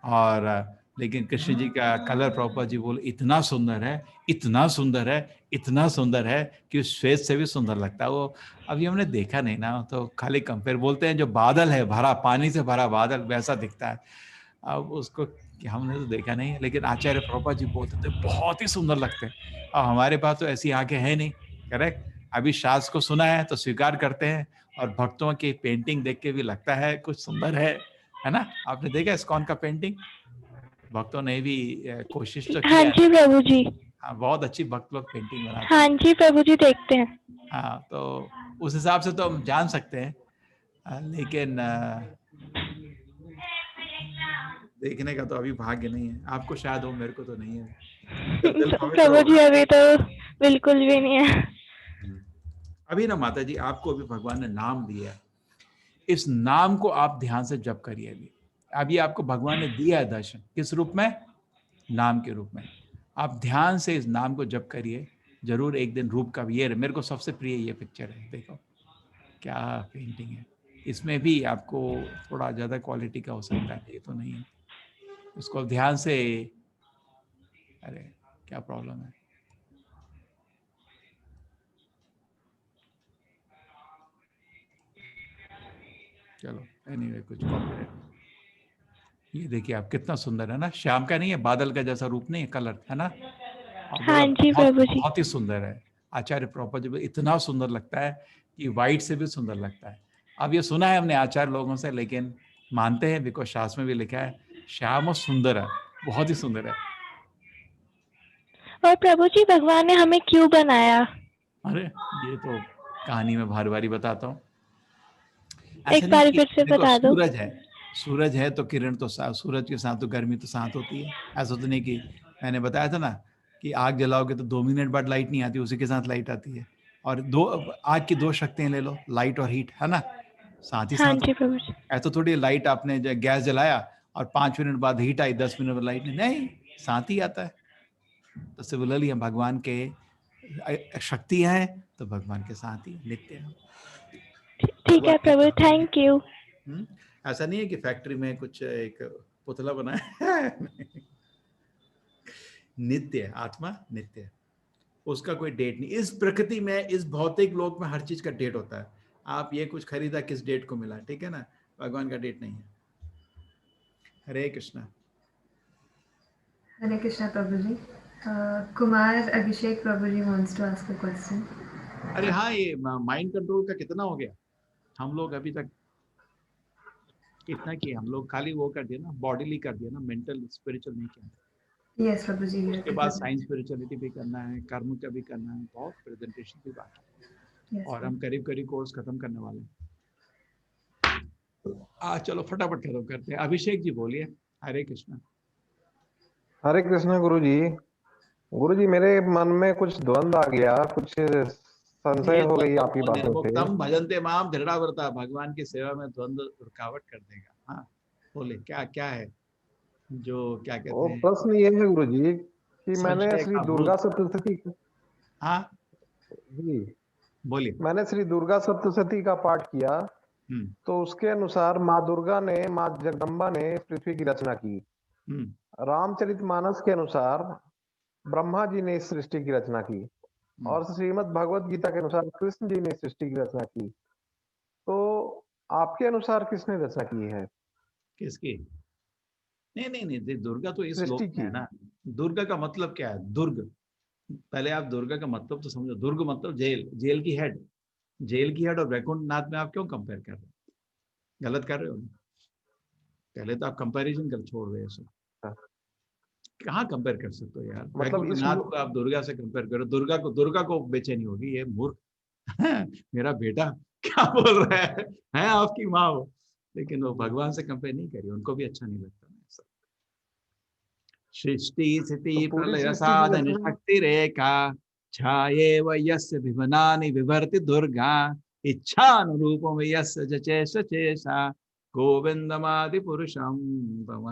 और लेकिन कृष्ण जी का कलर प्रभुपाद जी बोले इतना सुंदर है, इतना सुंदर है, इतना सुंदर है कि श्वेत से भी सुंदर लगता है वो। अभी हमने देखा नहीं ना, तो खाली कंपेयर, बोलते हैं जो बादल है भरा, पानी से भरा बादल वैसा दिखता है, अब उसको कि हमने तो देखा नहीं है। लेकिन आचार्य प्रभुपाद जी बोलते थे बहुत ही सुंदर लगते हैं, अब हमारे पास तो ऐसी आंखें हैं नहीं, करेक्ट। अभी शास्त्र को सुना है तो स्वीकार करते हैं, और भक्तों की पेंटिंग देख के भी लगता है कुछ सुंदर है ना। आपने देखा इस्कॉन का पेंटिंग, भक्तों ने भी कोशिश तो हाँ किया जी है। प्रभु जी। हाँ बहुत अच्छी भक्त लोग पेंटिंग बनाते हाँ हैं। जी प्रभु जी देखते हैं। हाँ तो उस हिसाब से तो हम जान सकते हैं, लेकिन देखने का तो अभी भाग्य नहीं है। आपको शायद हो, मेरे को तो नहीं है। जब दिल पवित्र प्रभु जी होगा, अभी तो बिल्कुल भी नहीं है। अभी ना माता जी आपको अभी भगवान ने नाम दिया, इस नाम को आप ध्यान से जप करिए। अभी आपको भगवान ने दिया है दर्शन, किस रूप में? नाम के रूप में। आप ध्यान से इस नाम को जप करिए, जरूर एक दिन रूप का भी। ये मेरे को सबसे प्रिय ये पिक्चर है, देखो क्या पेंटिंग है। इसमें भी आपको थोड़ा ज्यादा क्वालिटी का हो सकता है, ये तो नहीं है। उसको ध्यान से, अरे क्या प्रॉब्लम है? चलो एनीवे, कुछ कॉपीराइट। ये देखिए आप, कितना सुंदर है ना, शाम का नहीं है, बादल का जैसा रूप नहीं है, कलर है ना। हाँ जी प्रभु जी। बहुत ही सुंदर है। आचार्य प्रॉपर जी इतना सुंदर लगता है कि वाइट से भी सुंदर लगता है। अब ये सुना है हमने आचार्य लोगों से, लेकिन मानते हैं बिकॉज शास्त्र में भी लिखा है श्याम और सुंदर है, बहुत ही सुंदर है। और प्रभु जी भगवान ने हमें क्यों बनाया? अरे ये तो कहानी में भारी भारी बताता हूँ। एक बार फिर से बता दो। सूरज है तो किरण तो सूरज के साथ तो गर्मी तो साथ होती है। ऐसा तो नहीं कि मैंने बताया था ना कि आग जलाओगे तो 2 मिनट बाद लाइट नहीं आती, उसी के साथ लाइट आती है। और आग की 2 शक्तियां ले लो, लाइट और हीट, है ना, साथ ही हाँ साथ। जी प्रभु जी। ऐसा थोड़ी लाइट आपने गैस जलाया और 5 मिनट बाद हीट आई, 10 मिनट बाद लाइट नहीं, साथ ही आता है। तो सिमिलरली हम भगवान के शक्ति है तो भगवान के साथ ही नित्य है। ठीक है प्रभु, थैंक यू। ऐसा नहीं है कि फैक्ट्री में कुछ एक पुतला बनाया है। नित्य आत्मा, नित्य, उसका कोई डेट नहीं। इस प्रकृति में, इस भौतिक लोक में हर चीज का डेट होता है। आप ये कुछ खरीदा, किस डेट को मिला, ठीक है ना, भगवान का डेट नहीं है। Hare Krishna. Hare Krishna Prabhu ji. Kumar Abhishek Prabhu ji wants to ask a question. अरे हाँ, ये माइंड कंट्रोल का कितना हो गया? हम लोग अभी तक कितना किया? हम लोग खाली वो कर दिया ना, बॉडीली कर दिया ना, मेंटल स्पिरिचुअल नहीं किया। यस प्रभु जी। उसके बाद साइंस स्पिरिचुअलिटी भी करना है, कर्म का भी करना है, बहुत प्रेजेंटेशन भी बाकी है। और हम करीब करीब कोर्स खत्म करने वाले हैं। चलो फटाफट खत्म करते हैं। अभिषेक जी बोलिए। हरे कृष्णा। हरे कृष्णा गुरु जी, मेरे मन में कुछ द्वंद्व आ गया, कुछ संशय हो गई आपकी बातों से। तम भजन्ते माम दृढ़व्रता, भगवान की सेवा में द्वंद्व रुकावट कर देगा। हाँ बोले, क्या क्या है जो, क्या कहते हैं? प्रश्न ये है गुरु जी कि मैंने श्री दुर्गा सप्तशती, हाँ जी बोलिए, मैंने श्री दुर्गा सप्तशती का पाठ किया, तो उसके अनुसार माँ दुर्गा ने, माँ जगदम्बा ने पृथ्वी की रचना की। रामचरितमानस के अनुसार ब्रह्मा जी ने इस सृष्टि की रचना की, और श्रीमद् भगवत गीता के अनुसार कृष्ण जी ने सृष्टि की रचना की। तो आपके अनुसार किसने रचना की है? किसकी? नहीं, दुर्गा तो इस लोक में है ना। दुर्गा का मतलब क्या है? दुर्ग, पहले आप दुर्गा का मतलब तो समझो। दुर्ग मतलब जेल, जेल की हेड। जेल की हेड और वैकुंठ नाथ में आप क्यों कंपेयर कर रहे हो? गलत कर रहे हो। पहले तो आप कंपैरिजन कर छोड़ रहे हो। कहाँ कंपेयर कर सकते हो यार? मतलब वैकुंठ नाथ को आप दुर्गा से कंपेयर करो। दुर्गा को बेचैनी होगी, ये मूर्ख। मेरा बेटा क्या बोल रहा है आपकी माँ वो, लेकिन वो भगवान से कंपेयर नहीं करी, उनको भी अच्छा नहीं लगता। सृष्टि स्थिति प्रलय साधन शक्ति रेखा छाये यस्य विमनानि विवर्ति दुर्गा इच्छानुरूपम यस्य जचे सचेसा गोविंदमादि पुरुषम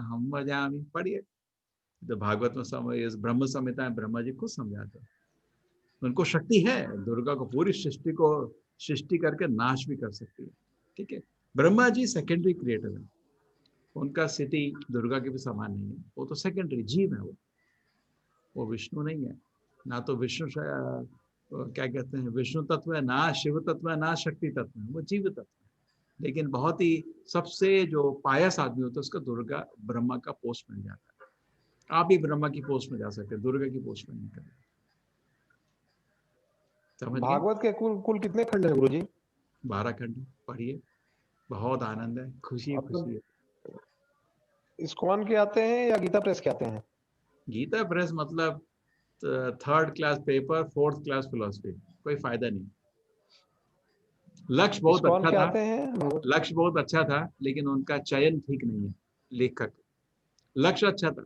हम भजामि। पढ़िए तो भागवत में समय ब्रह्म संहिता में ब्रह्मा जी खुद समझाते हैं। उनको शक्ति है, दुर्गा को पूरी सृष्टि को सृष्टि करके नाश भी कर सकती है। ठीक है, ब्रह्मा जी सेकेंडरी क्रिएटर है, उनका स्थिति दुर्गा के भी समान नहीं है। वो तो सेकेंडरी जीव है, वो विष्णु नहीं है। ना तो विष्णु क्या कहते हैं, विष्णु तत्व है, ना शिव तत्व है, ना शक्ति तत्व है, वो जीव तत्व है। लेकिन बहुत ही सबसे जो पायस आदमी होता है उसका दुर्गा ब्रह्मा का पोस्ट मिल जाता है। आप ही ब्रह्मा की पोस्ट में जा सकते हैं, दुर्गा की पोस्ट में नहीं कर। भागवत के कुल कितने खंड है गुरु जी? 12 खंड। पढ़िए, बहुत आनंद है, खुशी है। इस्कॉन के आते हैं या गीता प्रेस के आते हैं? गीता प्रेस मतलब 3rd class paper, 4th class philosophy, कोई फायदा नहीं। लक्ष्य बहुत इस्कॉन अच्छा के था, आते हैं, लक्ष्य बहुत अच्छा था, लेकिन उनका चयन ठीक नहीं है लेखक। लक्ष्य अच्छा था,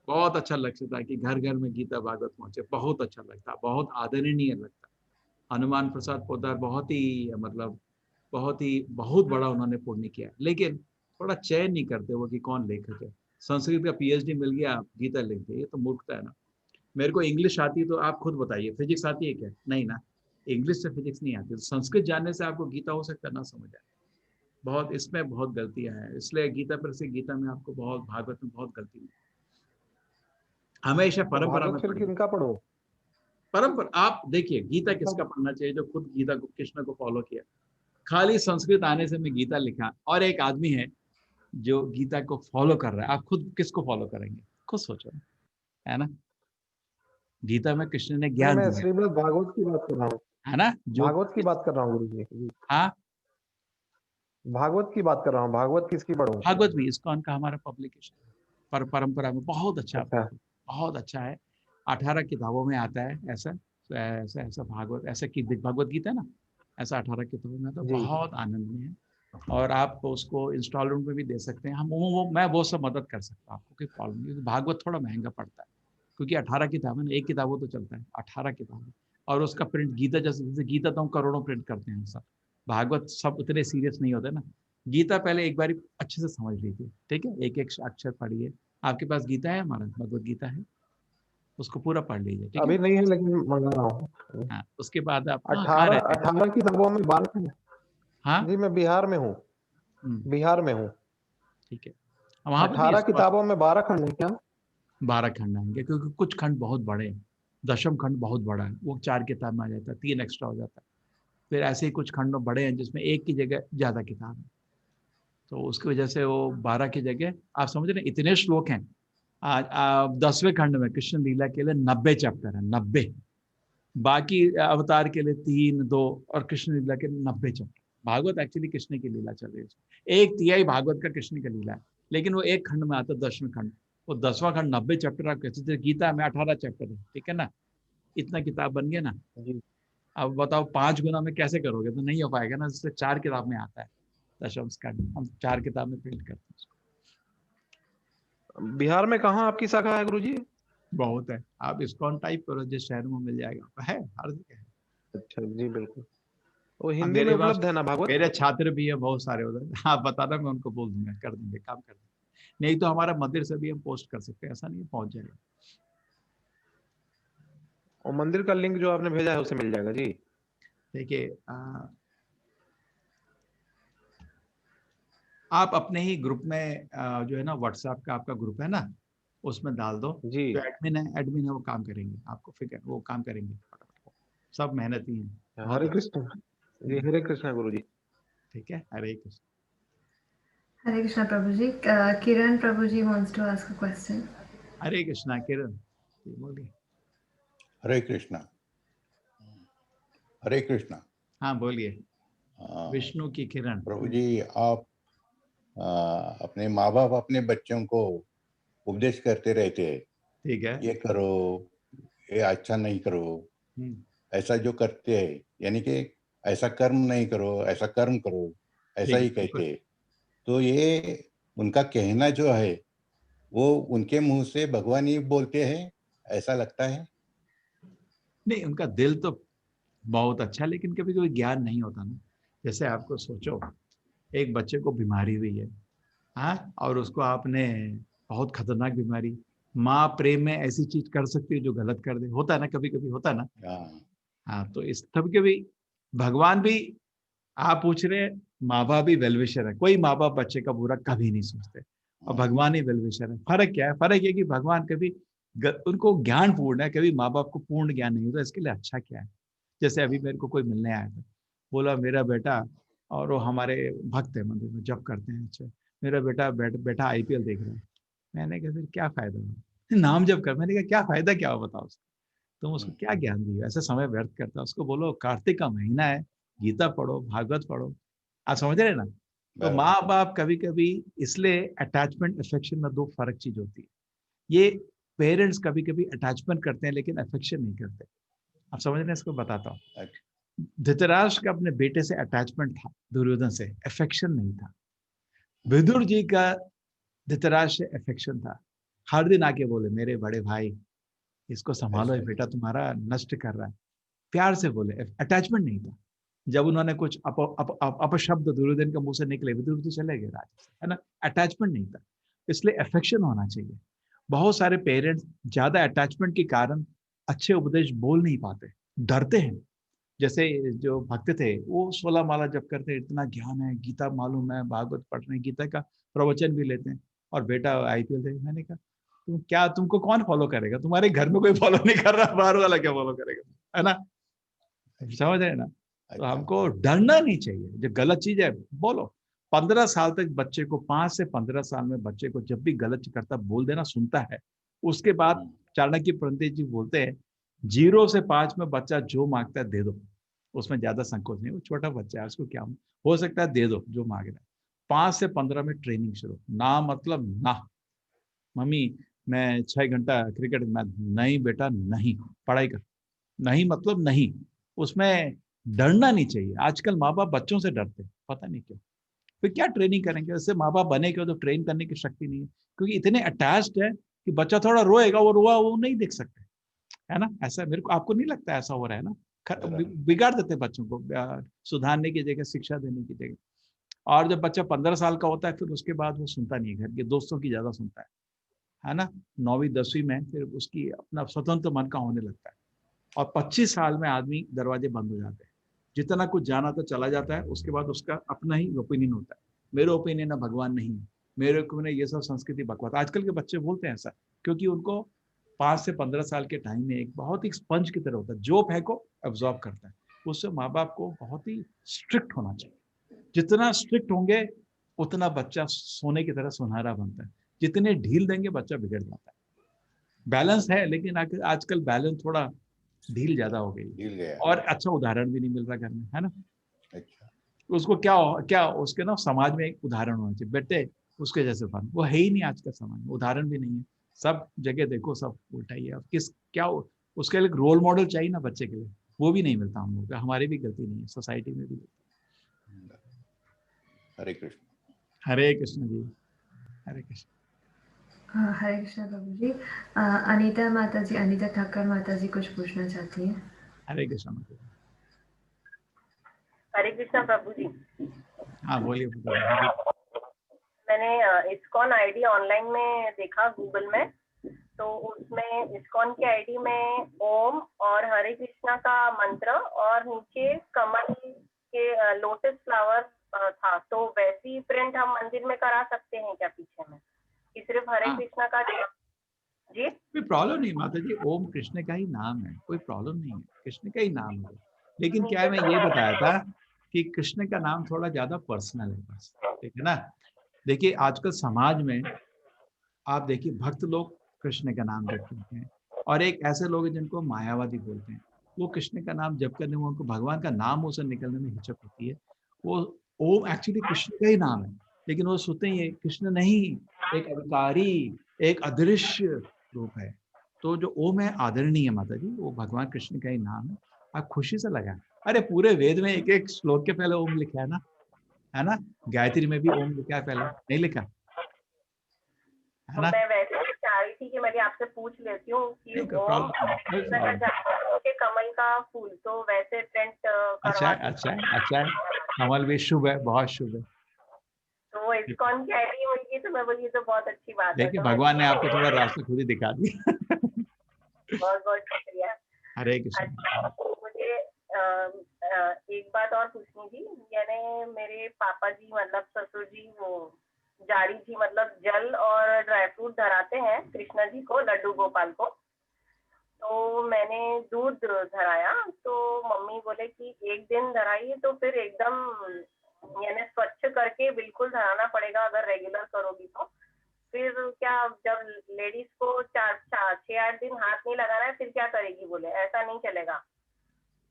बहुत अच्छा लक्ष्य था कि घर घर में गीता भागवत पहुंचे, बहुत अच्छा लगता, बहुत आदरणीय लगता। हनुमान प्रसाद पोद्दार बहुत ही मतलब बहुत बड़ा उन्होंने पुण्य किया, लेकिन थोड़ा चयन नहीं करते वो कि कौन लेखक है। संस्कृत का पीएचडी मिल गया, गीता लिख दी, ये तो मूर्खता है ना। मेरे को इंग्लिश आती तो आप खुद बताइए, फिजिक्स आती है क्या? नहीं ना, इंग्लिश से फिजिक्स नहीं आती। तो संस्कृत जानने से आपको गीता हो सकता है ना समझ आए। बहुत इसमें बहुत गलतियां हैं, इसलिए गीता में आपको बहुत, भागवत में बहुत गलती है। हमेशा परंपरा में भागवत फिर पढ़िए। किनका पढ़ो? परंपरा आप देखिए, गीता किसका पढ़ना चाहिए? जो खुद गीता को, कृष्ण को फॉलो किया। खाली संस्कृत आने से मैं गीता लिखा, और एक आदमी है जो गीता को फॉलो कर रहा है, आप खुद किसको फॉलो करेंगे? खुद सोचो, है ना। गीता में कृष्ण ने ज्ञान मैं दिया, श्रीमद् भागवत की बात कर रहा हूँ, है ना, जो भागवत की बात कर रहा हूँ गुरु जी। हाँ, भागवत की बात कर रहा हूँ, भागवत किसकी पढ़ूं? भागवत भी इस्कॉन का हमारा पब्लिकेशन पर परंपरा में बहुत अच्छा, बहुत अच्छा है। 18 किताबों में आता है ऐसा ऐसा ऐसा भागवत, ऐसा कि भगवत गीता है ना, ऐसा 18 किताबों में आता है, बहुत आनंदनीय है। और आप उसको इंस्टॉलमेंट में भी दे सकते हैं। हम मैं वो सब मदद कर सकता हूँ आपको, कोई प्रॉब्लम नहीं। क्योंकि भागवत थोड़ा महंगा पड़ता है, क्योंकि 18 किताबें, एक किताब वो तो चलता है, 18 किताबें, और उसका प्रिंट गीता जैसे गीता तो हम करोड़ों प्रिंट करते हैं सब। भागवत सब उतने सीरियस नहीं होते ना। गीता पहले एक बार अच्छे से समझ लीजिए, ठीक है, एक एक अक्षर पढ़िए। आपके पास गीता है, हमारा भगवत गीता है, उसको पूरा पढ़ लीजिए, ठीक है। अभी नहीं है लेकिन मंगा रहा हूँ। हाँ, उसके बाद आप 18 किताबों में 12 खंड। हाँ जी, मैं बिहार में हूँ, बिहार में हूँ। ठीक है, वहां पर 18 किताबों में 12 खंड है क्या? 12 खंड आएंगे, क्योंकि कुछ खंड बहुत बड़े हैं। दशम खंड बहुत बड़ा है, वो 4 किताब में आ जाता है, 3 एक्स्ट्रा हो जाता है। फिर ऐसे ही कुछ खंड बड़े हैं जिसमें एक की जगह ज्यादा किताब है, तो उसकी वजह से वो 12 की जगह, आप समझ रहे हैं, इतने श्लोक हैं। आज 10वें खंड में कृष्ण लीला के लिए 90 चैप्टर है, 90। बाकी अवतार के लिए 3, 2, और कृष्ण लीला के 90 चैप्टर। भागवत एक्चुअली कृष्ण की लीला चल रही है, 1/3 भागवत का कृष्ण का लीला है, लेकिन वो एक खंड में आता है, 10वें खंड। वो 10वां खंड 90 चैप्टर आप कहते, गीता में 18 चैप्टर है, ठीक है ना, इतना किताब बन गया ना। अब बताओ 5 गुना में कैसे करोगे? तो नहीं हो पाएगा ना, इसलिए 4 किताब में आता है दशम स्कंद, हम 4 किताब में प्रिंट करते हैं उसको। बिहार में कहाँ आपकी शाखा है गुरुजी? बहुत है, आप इस्कॉन टाइप करो, जिस शहर में मिल जाएगा, है हर जगह है। अच्छा जी, बिल्कुल। वो हिंदी में उपलब्ध है ना भागवत? मेरे छात्र भी है बहुत सारे उधर, आप बताना, मैं उनको बोल दूंगा, कर देंगे, काम कर देंगे। नहीं तो हमारा मंदिर से भी हम पोस्ट कर सकते हैं, ऐसा नहीं पहुंच जाएगा। और मंदिर का लिंक जो आपने भेजा है उसे मिल जाएगा जी। देखिए, आप अपने ही ग्रुप में जो है ना, व्हाट्सएप का आपका ग्रुप है ना, उसमें डाल दो जी। जो एडमिन है वो काम करेंगे, आपको फिक्र, वो काम करेंगे, सब मेहनती हैं। हरे कृष्ण जी, हरे कृष्ण गुरु जी। ठीक है, हरे Krishna. Hare Krishna Prabhuji. Kiran Prabhuji wants to ask a question. हरे कृष्णा किरण बोलिए। हरे कृष्णा, हरे कृष्णा। हाँ बोलिए। विष्णु की किरण। प्रभु जी, आप अपने माँ बाप अपने बच्चों को उपदेश करते रहते हैं, ठीक है, ये करो, ये अच्छा नहीं करो, ऐसा जो करते हैं, यानी कि ऐसा कर्म नहीं करो, ऐसा कर्म करो, ऐसा ही कहते हैं। तो ये उनका कहना जो है वो उनके मुंह से भगवान ही बोलते हैं, ऐसा लगता है? नहीं, उनका दिल तो बहुत अच्छा, लेकिन कभी कभी ज्ञान नहीं होता ना। जैसे आपको सोचो, एक बच्चे को बीमारी हुई है, हाँ, और उसको आपने, बहुत खतरनाक बीमारी, माँ प्रेम में ऐसी चीज कर सकती है जो गलत कर दे, होता है ना, कभी कभी होता है ना। हाँ, तो इस कभी कभी भगवान भी, आप पूछ रहे हैं, माँ बाप भी वेलविशर है, कोई माँ बाप बच्चे का बुरा कभी नहीं सोचते, और भगवान ही वेलविशर है। फर्क क्या है? फर्क ये कि भगवान कभी उनको ज्ञान पूर्ण है, कभी माँ बाप को पूर्ण ज्ञान नहीं होता, इसके लिए अच्छा क्या है। जैसे अभी मेरे को कोई मिलने आया था, बोला मेरा बेटा, और वो हमारे भक्त है, मंदिर में जप करते हैं, अच्छा, मेरा बेटा IPL देख रहा है। मैंने कहा फिर क्या फायदा हुआ, नाम जप कर। मैंने कहा क्या फायदा क्या हो, बताओ उसको, तुम उसको क्या ज्ञान दिए, ऐसा समय व्यर्थ करता है। उसको बोलो कार्तिक का महीना है, गीता पढ़ो, भागवत पढ़ो। आप समझ रहे ना। तो माँ बाप कभी कभी, इसलिए अटैचमेंट अफेक्शन में 2 फर्क चीज होती है। ये पेरेंट्स कभी कभी अटैचमेंट करते हैं लेकिन अफेक्शन नहीं करते। आप समझ रहे हैं, इसको बताता हूँ। धृतराष्ट्र का अपने बेटे से अटैचमेंट था, दुर्योधन से अफेक्शन नहीं था। विदुर जी का धृतराष्ट्र से अफेक्शन था। हर दिन आके बोले मेरे बड़े भाई इसको संभालो, ये बेटा तुम्हारा नष्ट कर रहा है, प्यार से बोले, अटैचमेंट नहीं था। जब उन्होंने कुछ अपशब्द दुर्योधन के मुंह से निकले, विदुर जी चले गए राज्य से, है ना, अटैचमेंट नहीं था। इसलिए अफेक्शन होना चाहिए। बहुत सारे पेरेंट्स ज्यादा अटैचमेंट के कारण अच्छे उपदेश बोल नहीं पाते, डरते हैं। जैसे जो भक्त थे वो 16 माला जप करते, इतना ज्ञान है, गीता मालूम है, भागवत पढ़ रहे हैं, गीता का प्रवचन भी लेते हैं, और बेटा IPL देख। मैंने कहा तुम क्या, तुमको कौन फॉलो करेगा? तुम्हारे घर में कोई फॉलो नहीं कर रहा, बाहर वाला क्या फॉलो करेगा, है ना? समझ रहे ना? तो हमको डरना नहीं चाहिए। जो गलत चीज है बोलो। 15 साल तक बच्चे को, 5 से 15 साल में बच्चे को जब भी गलत करता बोल देना, सुनता है। उसके बाद चाणक्य पंडित जी बोलते हैं 0 से 5 में बच्चा जो मांगता है दे दो, उसमें ज्यादा संकोच नहीं। वो छोटा बच्चा है, उसको क्या हो सकता है, दे दो जो मांग रहा है। 5 से 15 में ट्रेनिंग शुरू। ना मतलब ना, मम्मी मैं 6 घंटा क्रिकेट मैच, नहीं बेटा नहीं, पढ़ाई कर, नहीं मतलब नहीं। उसमें डरना नहीं चाहिए। आजकल माँ बाप बच्चों से डरते, पता नहीं क्यों। फिर क्या ट्रेनिंग करेंगे? उससे माँ बाप बने क्यों? तो ट्रेन करने की शक्ति नहीं है, क्योंकि इतने अटैच्ड है कि बच्चा थोड़ा रोएगा, वो रोआ वो नहीं देख सकते, है ना? ऐसा मेरे को, आपको नहीं लगता ऐसा हो रहा है ना? बिगाड़ देते बच्चों को, सुधारने की जगह, शिक्षा देने की जगह। और जब बच्चा 15 साल का होता है, फिर उसके बाद वो सुनता नहीं है, घर के दोस्तों की ज्यादा सुनता है ना? 9वीं 10वीं में फिर उसकी अपना स्वतंत्र मन का होने लगता है। और 25 साल में आदमी दरवाजे बंद हो जाते हैं। जितना कुछ जाना तो चला जाता है, उसके बाद उसका अपना ही ओपिनियन होता है। मेरे ओपिनियन भगवान नहीं है, मेरे को ये सब संस्कृति बकवास। आजकल के बच्चे बोलते हैं ऐसा, क्योंकि उनको 5 से 15 साल के टाइम में एक बहुत ही स्पंज की तरह होता है, जो फेंको एब्जॉर्ब करता है। उससे माँ बाप को बहुत ही स्ट्रिक्ट होना चाहिए। जितना स्ट्रिक्ट होंगे उतना बच्चा सोने की तरह सुनहरा बनता है। जितने ढील देंगे बच्चा बिगड़ जाता है। बैलेंस है, लेकिन आजकल बैलेंस थोड़ा ढील ज्यादा हो गई, और अच्छा उदाहरण भी नहीं मिल रहा घर में, है ना? अच्छा, उसको क्या उसके ना समाज में एक उदाहरण होना चाहिए, बेटे उसके जैसे बन। वो है ही नहीं आज का समाज में, उदाहरण भी नहीं है। सब जगह देखो सब उल्टा ही है। अब क्या उसके लिए रोल मॉडल चाहिए ना बच्चे के लिए, वो भी नहीं मिलता हम लोग। हमारी भी गलती नहीं है, सोसाइटी में भी। हरे कृष्ण। हरे कृष्ण जी, हरे कृष्ण। हरे कृष्ण प्रभु जी। अनीता माता जी, अनीता ठाकर माता जी कुछ पूछना चाहती हैं। हरे कृष्ण माता जी। हरे कृष्ण प्रभु जी। हाँ बोलिए। मैंने इस्कॉन आईडी ऑनलाइन में देखा गूगल में, तो उसमें इस्कॉन की आईडी में ओम और हरे कृष्णा का मंत्र और नीचे कमल के लोटस फ्लावर था। तो वैसी प्रिंट हम मंदिर में करा सकते हैं क्या पीछे में, कि सिर्फ हरे कृष्णा का? जी कोई प्रॉब्लम नहीं माता जी, ओम कृष्ण का ही नाम है, कोई प्रॉब्लम नहीं है, कृष्ण का ही नाम है। लेकिन क्या है, मैं ये बताया था कि कृष्ण का नाम थोड़ा ज्यादा पर्सनल है बस, ठीक है ना? देखिए आजकल समाज में आप देखिए भक्त लोग कृष्ण का नाम जपते हैं, और एक ऐसे लोग हैं जिनको मायावादी बोलते हैं। वो कृष्ण का नाम जप करने में, उनको भगवान का नाम उसे निकलने में हिचक होती है। वो ओम एक्चुअली कृष्ण का ही नाम है, लेकिन वो सोचते हैं ये कृष्ण नहीं, एक अधिकारी, एक अदृश्य रूप है। तो जो ओम है आदरणीय माता जी, वो भगवान कृष्ण का ही नाम है। आप खुशी से लगाएं। अरे पूरे वेद में एक एक श्लोक के पहले ओम लिखा है ना? गायत्री में भी ओम लिखा है, पहले नहीं लिखा है ना? मैं वैसे ही चाह रही थी कि मैं आपसे पूछ लेती हूँ कि ओम के कमल का फूल, तो वैसे प्रिंट अच्छा है। कमल भी शुभ है, बहुत शुभ है। तो वो इस्कॉन की आईडी होगी, तो मैं बोली तो बहुत अच्छी बात है। देखिए भगवान ने आपको थोड़ा रास्ता खुद ही दिखा दिया। बहुत बहुत शुक्रिया। हरे कृष्ण। मुझे एक बात और पूछनी थी। यानी मेरे पापा जी, मतलब ससुर जी, वो जाड़ी जी, मतलब जल और ड्राई फ्रूट धराते हैं कृष्णा जी को, लड्डू गोपाल को। तो मैंने दूध धराया, तो मम्मी बोले कि एक दिन धराइए तो फिर एकदम यानी स्वच्छ करके बिल्कुल धराना पड़ेगा, अगर रेगुलर करोगी तो। फिर क्या, जब लेडीज को 6-8 दिन हाथ नहीं लगाना है, फिर क्या करेगी? बोले ऐसा नहीं चलेगा।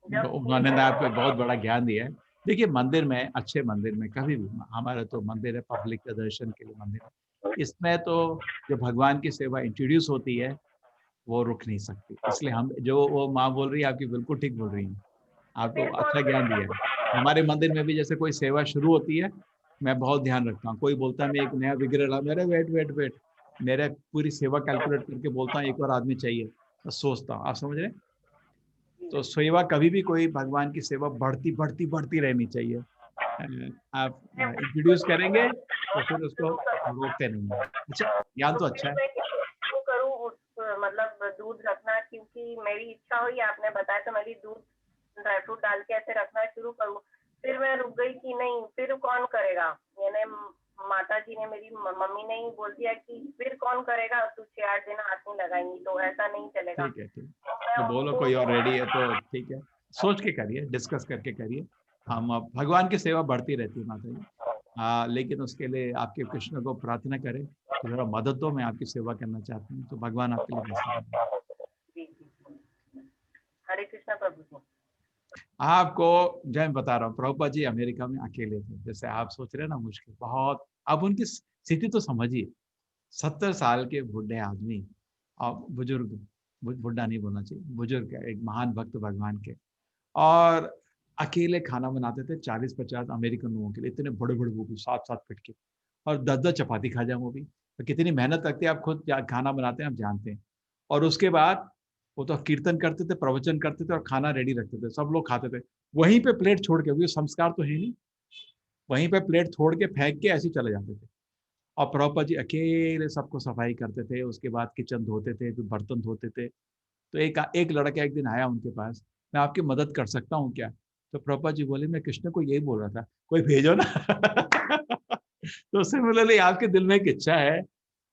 उन्होंने आपको बहुत बड़ा ज्ञान दिया है। देखिए मंदिर में, अच्छे मंदिर में कभी भी, हमारा तो मंदिर है पब्लिक के दर्शन के लिए मंदिर है, इसमें तो जो भगवान की सेवा इंट्रोड्यूस होती है वो रुक नहीं सकती। इसलिए हम, जो वो माँ बोल रही है आपकी बिल्कुल ठीक बोल रही है, आपको अच्छा ज्ञान दिया है। हमारे मंदिर में भी जैसे कोई सेवा शुरू होती है, मैं बहुत ध्यान रखता हूँ। कोई बोलता है मैं एक नया विग्रह ला, मेरे वेट मेरे पूरी सेवा कैलकुलेट करके बोलता हूँ एक और आदमी चाहिए, तो सोचता हूँ। आप समझ रहे हैं? तो सेवा कभी भी कोई भगवान की सेवा बढ़ती रहनी चाहिए। आप इंट्रोड्यूस करेंगे तो फिर उसको रोकते नहीं है। अच्छा, ज्ञान तो अच्छा है। क्यों करूँ उस मतलब दूध रखना, क्योंकि मेरी इच्छा हुई, आपने बताया तो मेरी दूध ड्राई फ्रूट डाल के ऐसे रखना शुरू करूँ। फिर मैं रुक गई कि नहीं, फिर कौन करेगा। यानी माता जी ने, मेरी मम्मी ने ही बोल दिया कि फिर कौन करेगा, तू 6-8 दिन हाथ नहीं लगाएंगी तो ऐसा नहीं चलेगा। ठीक है, तो बोलो कोई और रेडी है तो ठीक है, सोच के करिए, डिस्कस करके करिए। हम भगवान की सेवा बढ़ती रहती है माता जी, लेकिन उसके लिए आपके कृष्ण को प्रार्थना करें कि थोड़ा मदद दो, मैं आपकी सेवा करना चाहती हूँ, तो भगवान आपके लिए रास्ता करेंगे। हरे कृष्णा प्रभु जी। आपको जो मैं बता रहा हूँ, प्रभुपाद जी अमेरिका में अकेले थे, जैसे आप सोच रहे हैं ना, मुश्किल बहुत। अब उनकी स्थिति तो समझिए, 70 साल के बुढ़े आदमी और बुजुर्ग, बुढ़ा नहीं बोलना चाहिए, बुजुर्ग है, एक महान भक्त भगवान के, और अकेले खाना बनाते थे 40-50 अमेरिकन लोगों के लिए, इतने बड़े बड़े वो भी 7-7 फीट के, और 10-10 चपाती खा जाए वो भी। तो कितनी मेहनत लगती है, आप खुद खाना बनाते हैं, आप जानते हैं। और उसके बाद वो तो कीर्तन करते थे, प्रवचन करते थे और खाना रेडी रखते थे, सब लोग खाते थे। वहीं पे प्लेट छोड़ के, वो संस्कार तो है नहीं, वहीं पे प्लेट छोड़ के फेंक के ऐसे चले जाते थे। और प्रभुपाद जी अकेले सबको सफाई करते थे, उसके बाद किचन धोते थे, फिर बर्तन धोते थे। तो एक लड़का एक दिन आया उनके पास, मैं आपकी मदद कर सकता हूँ क्या? तो प्रभुपाद जी बोले, मैं कृष्ण को यही बोल रहा था, कोई भेजो ना। तो सिमिलरली आपके दिल में एक इच्छा है,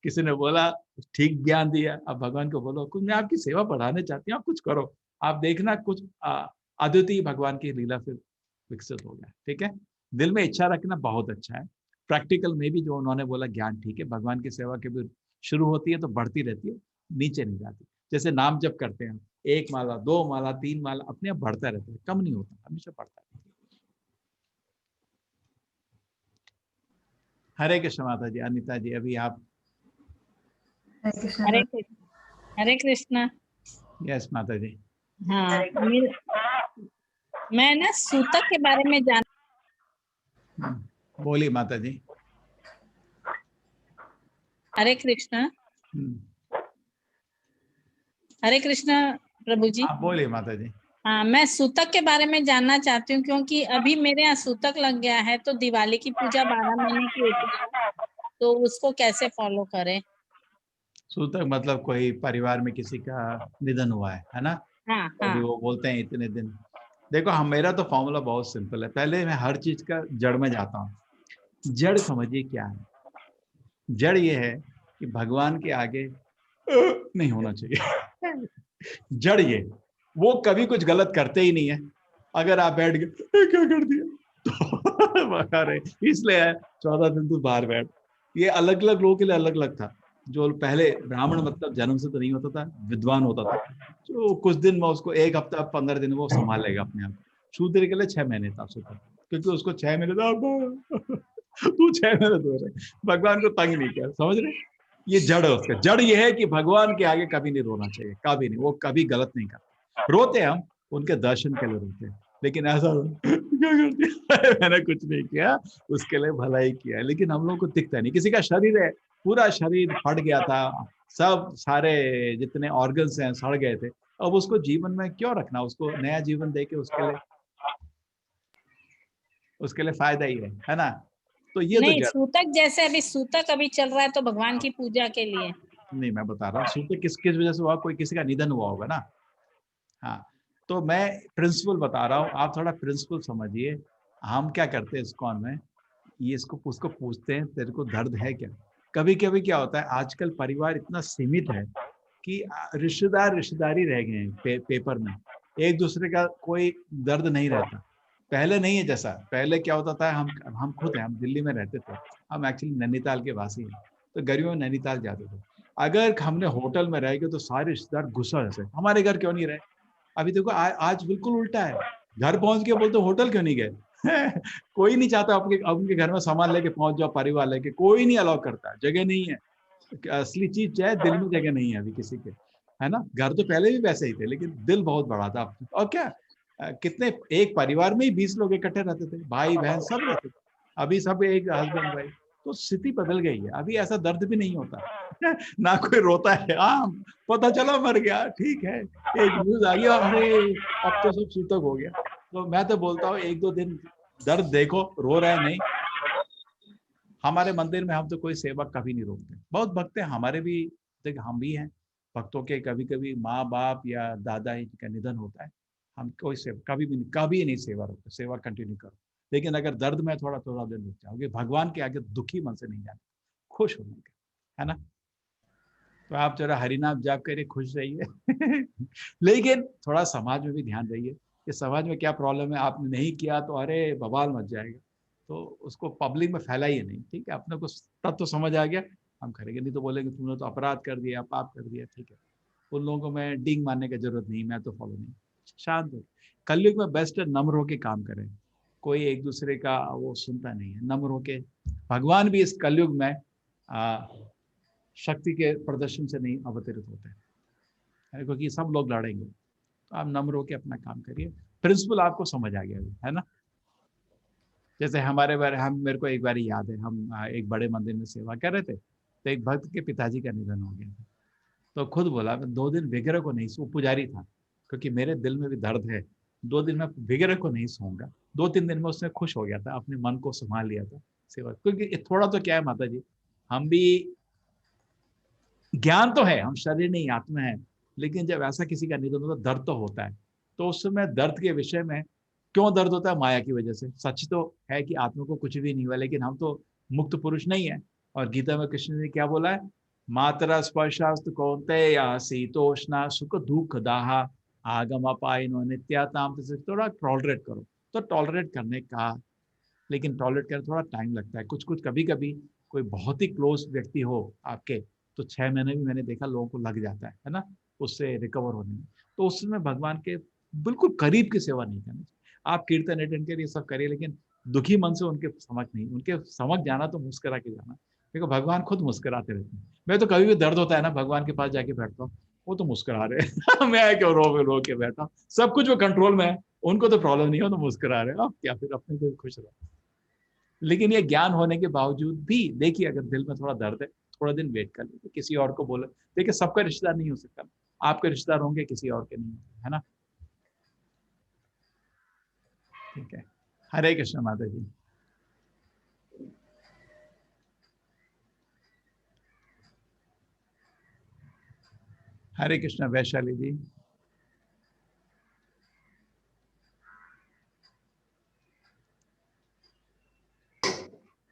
किसी ने बोला, ठीक ज्ञान दिया, अब भगवान को बोलो कुछ, मैं आपकी सेवा बढ़ाने चाहती हूँ, आप कुछ करो, आप देखना कुछ अद्वितीय भगवान की लीला फिर विकसित हो गया। ठीक है, दिल में इच्छा रखना बहुत अच्छा है। प्रैक्टिकल में भी जो उन्होंने बोला ज्ञान ठीक है, भगवान की सेवा के भी शुरू होती है तो बढ़ती रहती है, नीचे नहीं जाती। जैसे नाम जप करते हैं, 1 माला 2 माला 3 माला, अपने आप बढ़ता रहता है, कम नहीं होता, हमेशा बढ़ता है। हरे कृष्ण माता जी। अनिता जी अभी आप। हरे कृष्णा। यस माता जी। हाँ, मैं ना सूतक के बारे में जान। बोलिए माता जी। हरे कृष्णा। हरे कृष्णा प्रभु जी। बोलिए माता जी। हाँ, मैं सूतक के बारे में जानना चाहती हूँ, क्योंकि अभी मेरे यहाँ सूतक लग गया है, तो दिवाली की पूजा 12 महीने की होती है, तो उसको कैसे फॉलो करें? सूतक मतलब कोई परिवार में किसी का निधन हुआ है ना? हाँ, अभी वो बोलते हैं इतने दिन। देखो मेरा तो फॉर्मूला बहुत सिंपल है, पहले मैं हर चीज का जड़ में जाता हूँ। जड़ समझिए क्या है। जड़ ये है कि भगवान के आगे नहीं होना चाहिए। जड़ ये, वो कभी कुछ गलत करते ही नहीं है। अगर आप बैठ गए क्या कर दिया तो इसलिए 14 दिन तो बाहर बैठ। ये अलग अलग लोगों के लिए अलग अलग था। जो पहले ब्राह्मण मतलब जन्म से तो नहीं होता था, विद्वान होता था, जो कुछ दिन में उसको 1 हफ्ता 15 दिन वो संभालेगा अपने आप। शूद्र के लिए 6 महीने था सूत्र, क्योंकि उसको 6 महीने तू 6 महीने दूर है, भगवान को तंग नहीं किया। समझ रहे? ये जड़ है उसका। जड़ ये है कि भगवान के आगे कभी नहीं रोना चाहिए, कभी नहीं। वो कभी गलत नहीं करते। रोते हम उनके दर्शन के लिए रोते, लेकिन ऐसा क्या कर दिया मैंने कुछ नहीं किया, उसके लिए भला ही किया। लेकिन हम लोग को दिखता नहीं। किसी का शरीर है, पूरा शरीर फट गया था, सब सारे जितने ऑर्गन्स हैं सड़ गए थे, अब उसको जीवन में क्यों रखना? उसको नया जीवन देके उसके लिए फायदा ही है ना? तो ये नहीं, तो सूतक जैसे अभी सूतक अभी चल रहा है, तो भगवान की पूजा के लिए। नहीं, मैं बता रहा हूँ सूतक किस वजह से हुआ, कोई किसी का निधन हुआ होगा ना। हाँ, तो मैं प्रिंसिपल बता रहा हूँ, आप थोड़ा प्रिंसिपल समझिए। हम क्या करते हैं इस्कॉन में, ये उसको पूछते हैं तेरे को दर्द है क्या? कभी कभी क्या होता है, आजकल परिवार इतना सीमित है कि रिश्तेदारी रह गए हैं पेपर में, एक दूसरे का कोई दर्द नहीं रहता। पहले नहीं है जैसा। पहले क्या होता था, हम खुद हैं, हम दिल्ली में रहते थे, हम एक्चुअली नैनीताल के वासी हैं, तो गर्मियों में नैनीताल जाते थे। अगर हमने होटल में रह गए तो सारे रिश्तेदार गुस्सा जैसे, हमारे घर क्यों नहीं रहे? अभी देखो आज बिल्कुल उल्टा है। घर पहुंच के बोलते होटल क्यों नहीं गए? कोई नहीं चाहता आपके घर में सामान लेके पहुंच जाओ, परिवार लेके, कोई नहीं अलाउ करता, जगह नहीं है। असली चीज जो है, दिल में जगह नहीं है अभी किसी के, है ना? घर तो पहले भी वैसे ही थे, लेकिन दिल बहुत बड़ा था। और क्या, कितने, एक परिवार में ही 20 लोग इकट्ठे रहते थे, भाई बहन सब रहते थे। अभी सब एक हस्बैंड वाइफ। तो स्थिति बदल गई है, अभी ऐसा दर्द भी नहीं होता ना कोई रोता है, हाँ पता चला मर गया, ठीक है, एक न्यूज आ गया, अरे अब तो सब सूतक हो गया। तो मैं तो बोलता हूँ 1-2 दिन दर्द देखो, रो रहे नहीं। हमारे मंदिर में हम तो कोई सेवा कभी नहीं रोकते, बहुत भक्त हैं हमारे भी, देख हम भी हैं भक्तों के, कभी कभी माँ बाप या दादा का निधन होता है, हम कोई सेवा कभी नहीं सेवा रोकते, सेवा कंटिन्यू करो। लेकिन अगर दर्द में थोड़ा दिन रुक जाओगे, भगवान के आगे दुखी मन से नहीं जाना, खुश होने के, है ना। तो आप जरा हरिनाम जाप करिए, खुश रहिए लेकिन थोड़ा समाज में भी ध्यान रहिए कि समाज में क्या प्रॉब्लम है, आपने नहीं किया तो अरे बवाल मच जाएगा, तो उसको पब्लिक में फैलाइए नहीं, ठीक है। अपने को तब तो समझ आ गया हम करेंगे, नहीं तो बोलेंगे तुमने तो अपराध कर दिया, पाप कर दिया, ठीक है। उन लोगों को मैं डींग मारने की जरूरत नहीं, मैं तो फॉलो नहीं, शांत हो। कलयुग में बेस्ट है नम्र होके काम करें, कोई एक दूसरे का वो सुनता नहीं है, नम्र होके। भगवान भी इस कलयुग में शक्ति के प्रदर्शन से नहीं अवतरित होते हैं, क्योंकि सब लोग लड़ेंगे। तो आप नम्र होके अपना काम करिए, प्रिंसिपल आपको समझ आ गया है ना। जैसे मेरे को एक बार याद है, हम एक बड़े मंदिर में सेवा कर रहे थे, तो एक भक्त के पिताजी का निधन हो गया था। तो खुद बोला मैं 2 दिन विग्रह को नहीं सो, पुजारी था, क्योंकि मेरे दिल में भी दर्द है, 2 दिन में विग्रह को नहीं सोऊंगा। 2-3 दिन में उसने खुश हो गया था, अपने मन को संभाल लिया था सेवा, क्योंकि थोड़ा तो क्या है माता जी, हम भी ज्ञान तो है, हम शरीर नहीं आत्मा है, लेकिन जब ऐसा किसी का निधन होता है दर्द तो होता है। तो उस समय दर्द के विषय में क्यों दर्द होता है, माया की वजह से। सच तो है कि आत्मा को कुछ भी नहीं हुआ, लेकिन हम तो मुक्त पुरुष नहीं है। और गीता में कृष्ण ने क्या बोला है, मातरा स्पर्शास्तु कौन्तेय शीतोष्णा सुख दुख दाहा आगम अपायनो नित्याताम, थोड़ा टॉलरेट करो। तो टॉलरेट करने का, लेकिन टॉलरेट करने थोड़ा टाइम लगता है। कुछ कभी कभी कोई बहुत ही क्लोज व्यक्ति हो आपके, तो 6 महीने भी मैंने देखा लोगों को लग जाता है ना, उससे रिकवर होने में। तो उस समय भगवान के बिल्कुल करीब की सेवा नहीं करनी चाहिए। आप कीर्तन अटेंड करिए, सब करिए, लेकिन दुखी मन से उनके समक्ष नहीं, उनके समक्ष जाना तो मुस्कुरा के जाना, क्योंकि भगवान खुद मुस्कुराते रहते हैं। मैं तो कभी भी दर्द होता है ना, भगवान के पास जाके बैठता हूँ, वो तो मुस्कुरा रहे हैं मैं क्यों रो के बैठा, सब कुछ वो कंट्रोल में है, उनको तो प्रॉब्लम नहीं हो, तो मुस्कुरा रहे हैं, क्या फिर अपने को खुश रहो। लेकिन ये ज्ञान होने के बावजूद भी देखिए, अगर दिल में थोड़ा दर्द है, थोड़ा दिन वेट कर लीजिए, किसी और को बोले। देखिए सबका रिश्तेदार नहीं हो सकता, आपके रिश्तेदार होंगे, किसी और के नहीं होंगे, है ना। ठीक है, हरे कृष्ण माता जी। हरे कृष्ण वैशाली जी।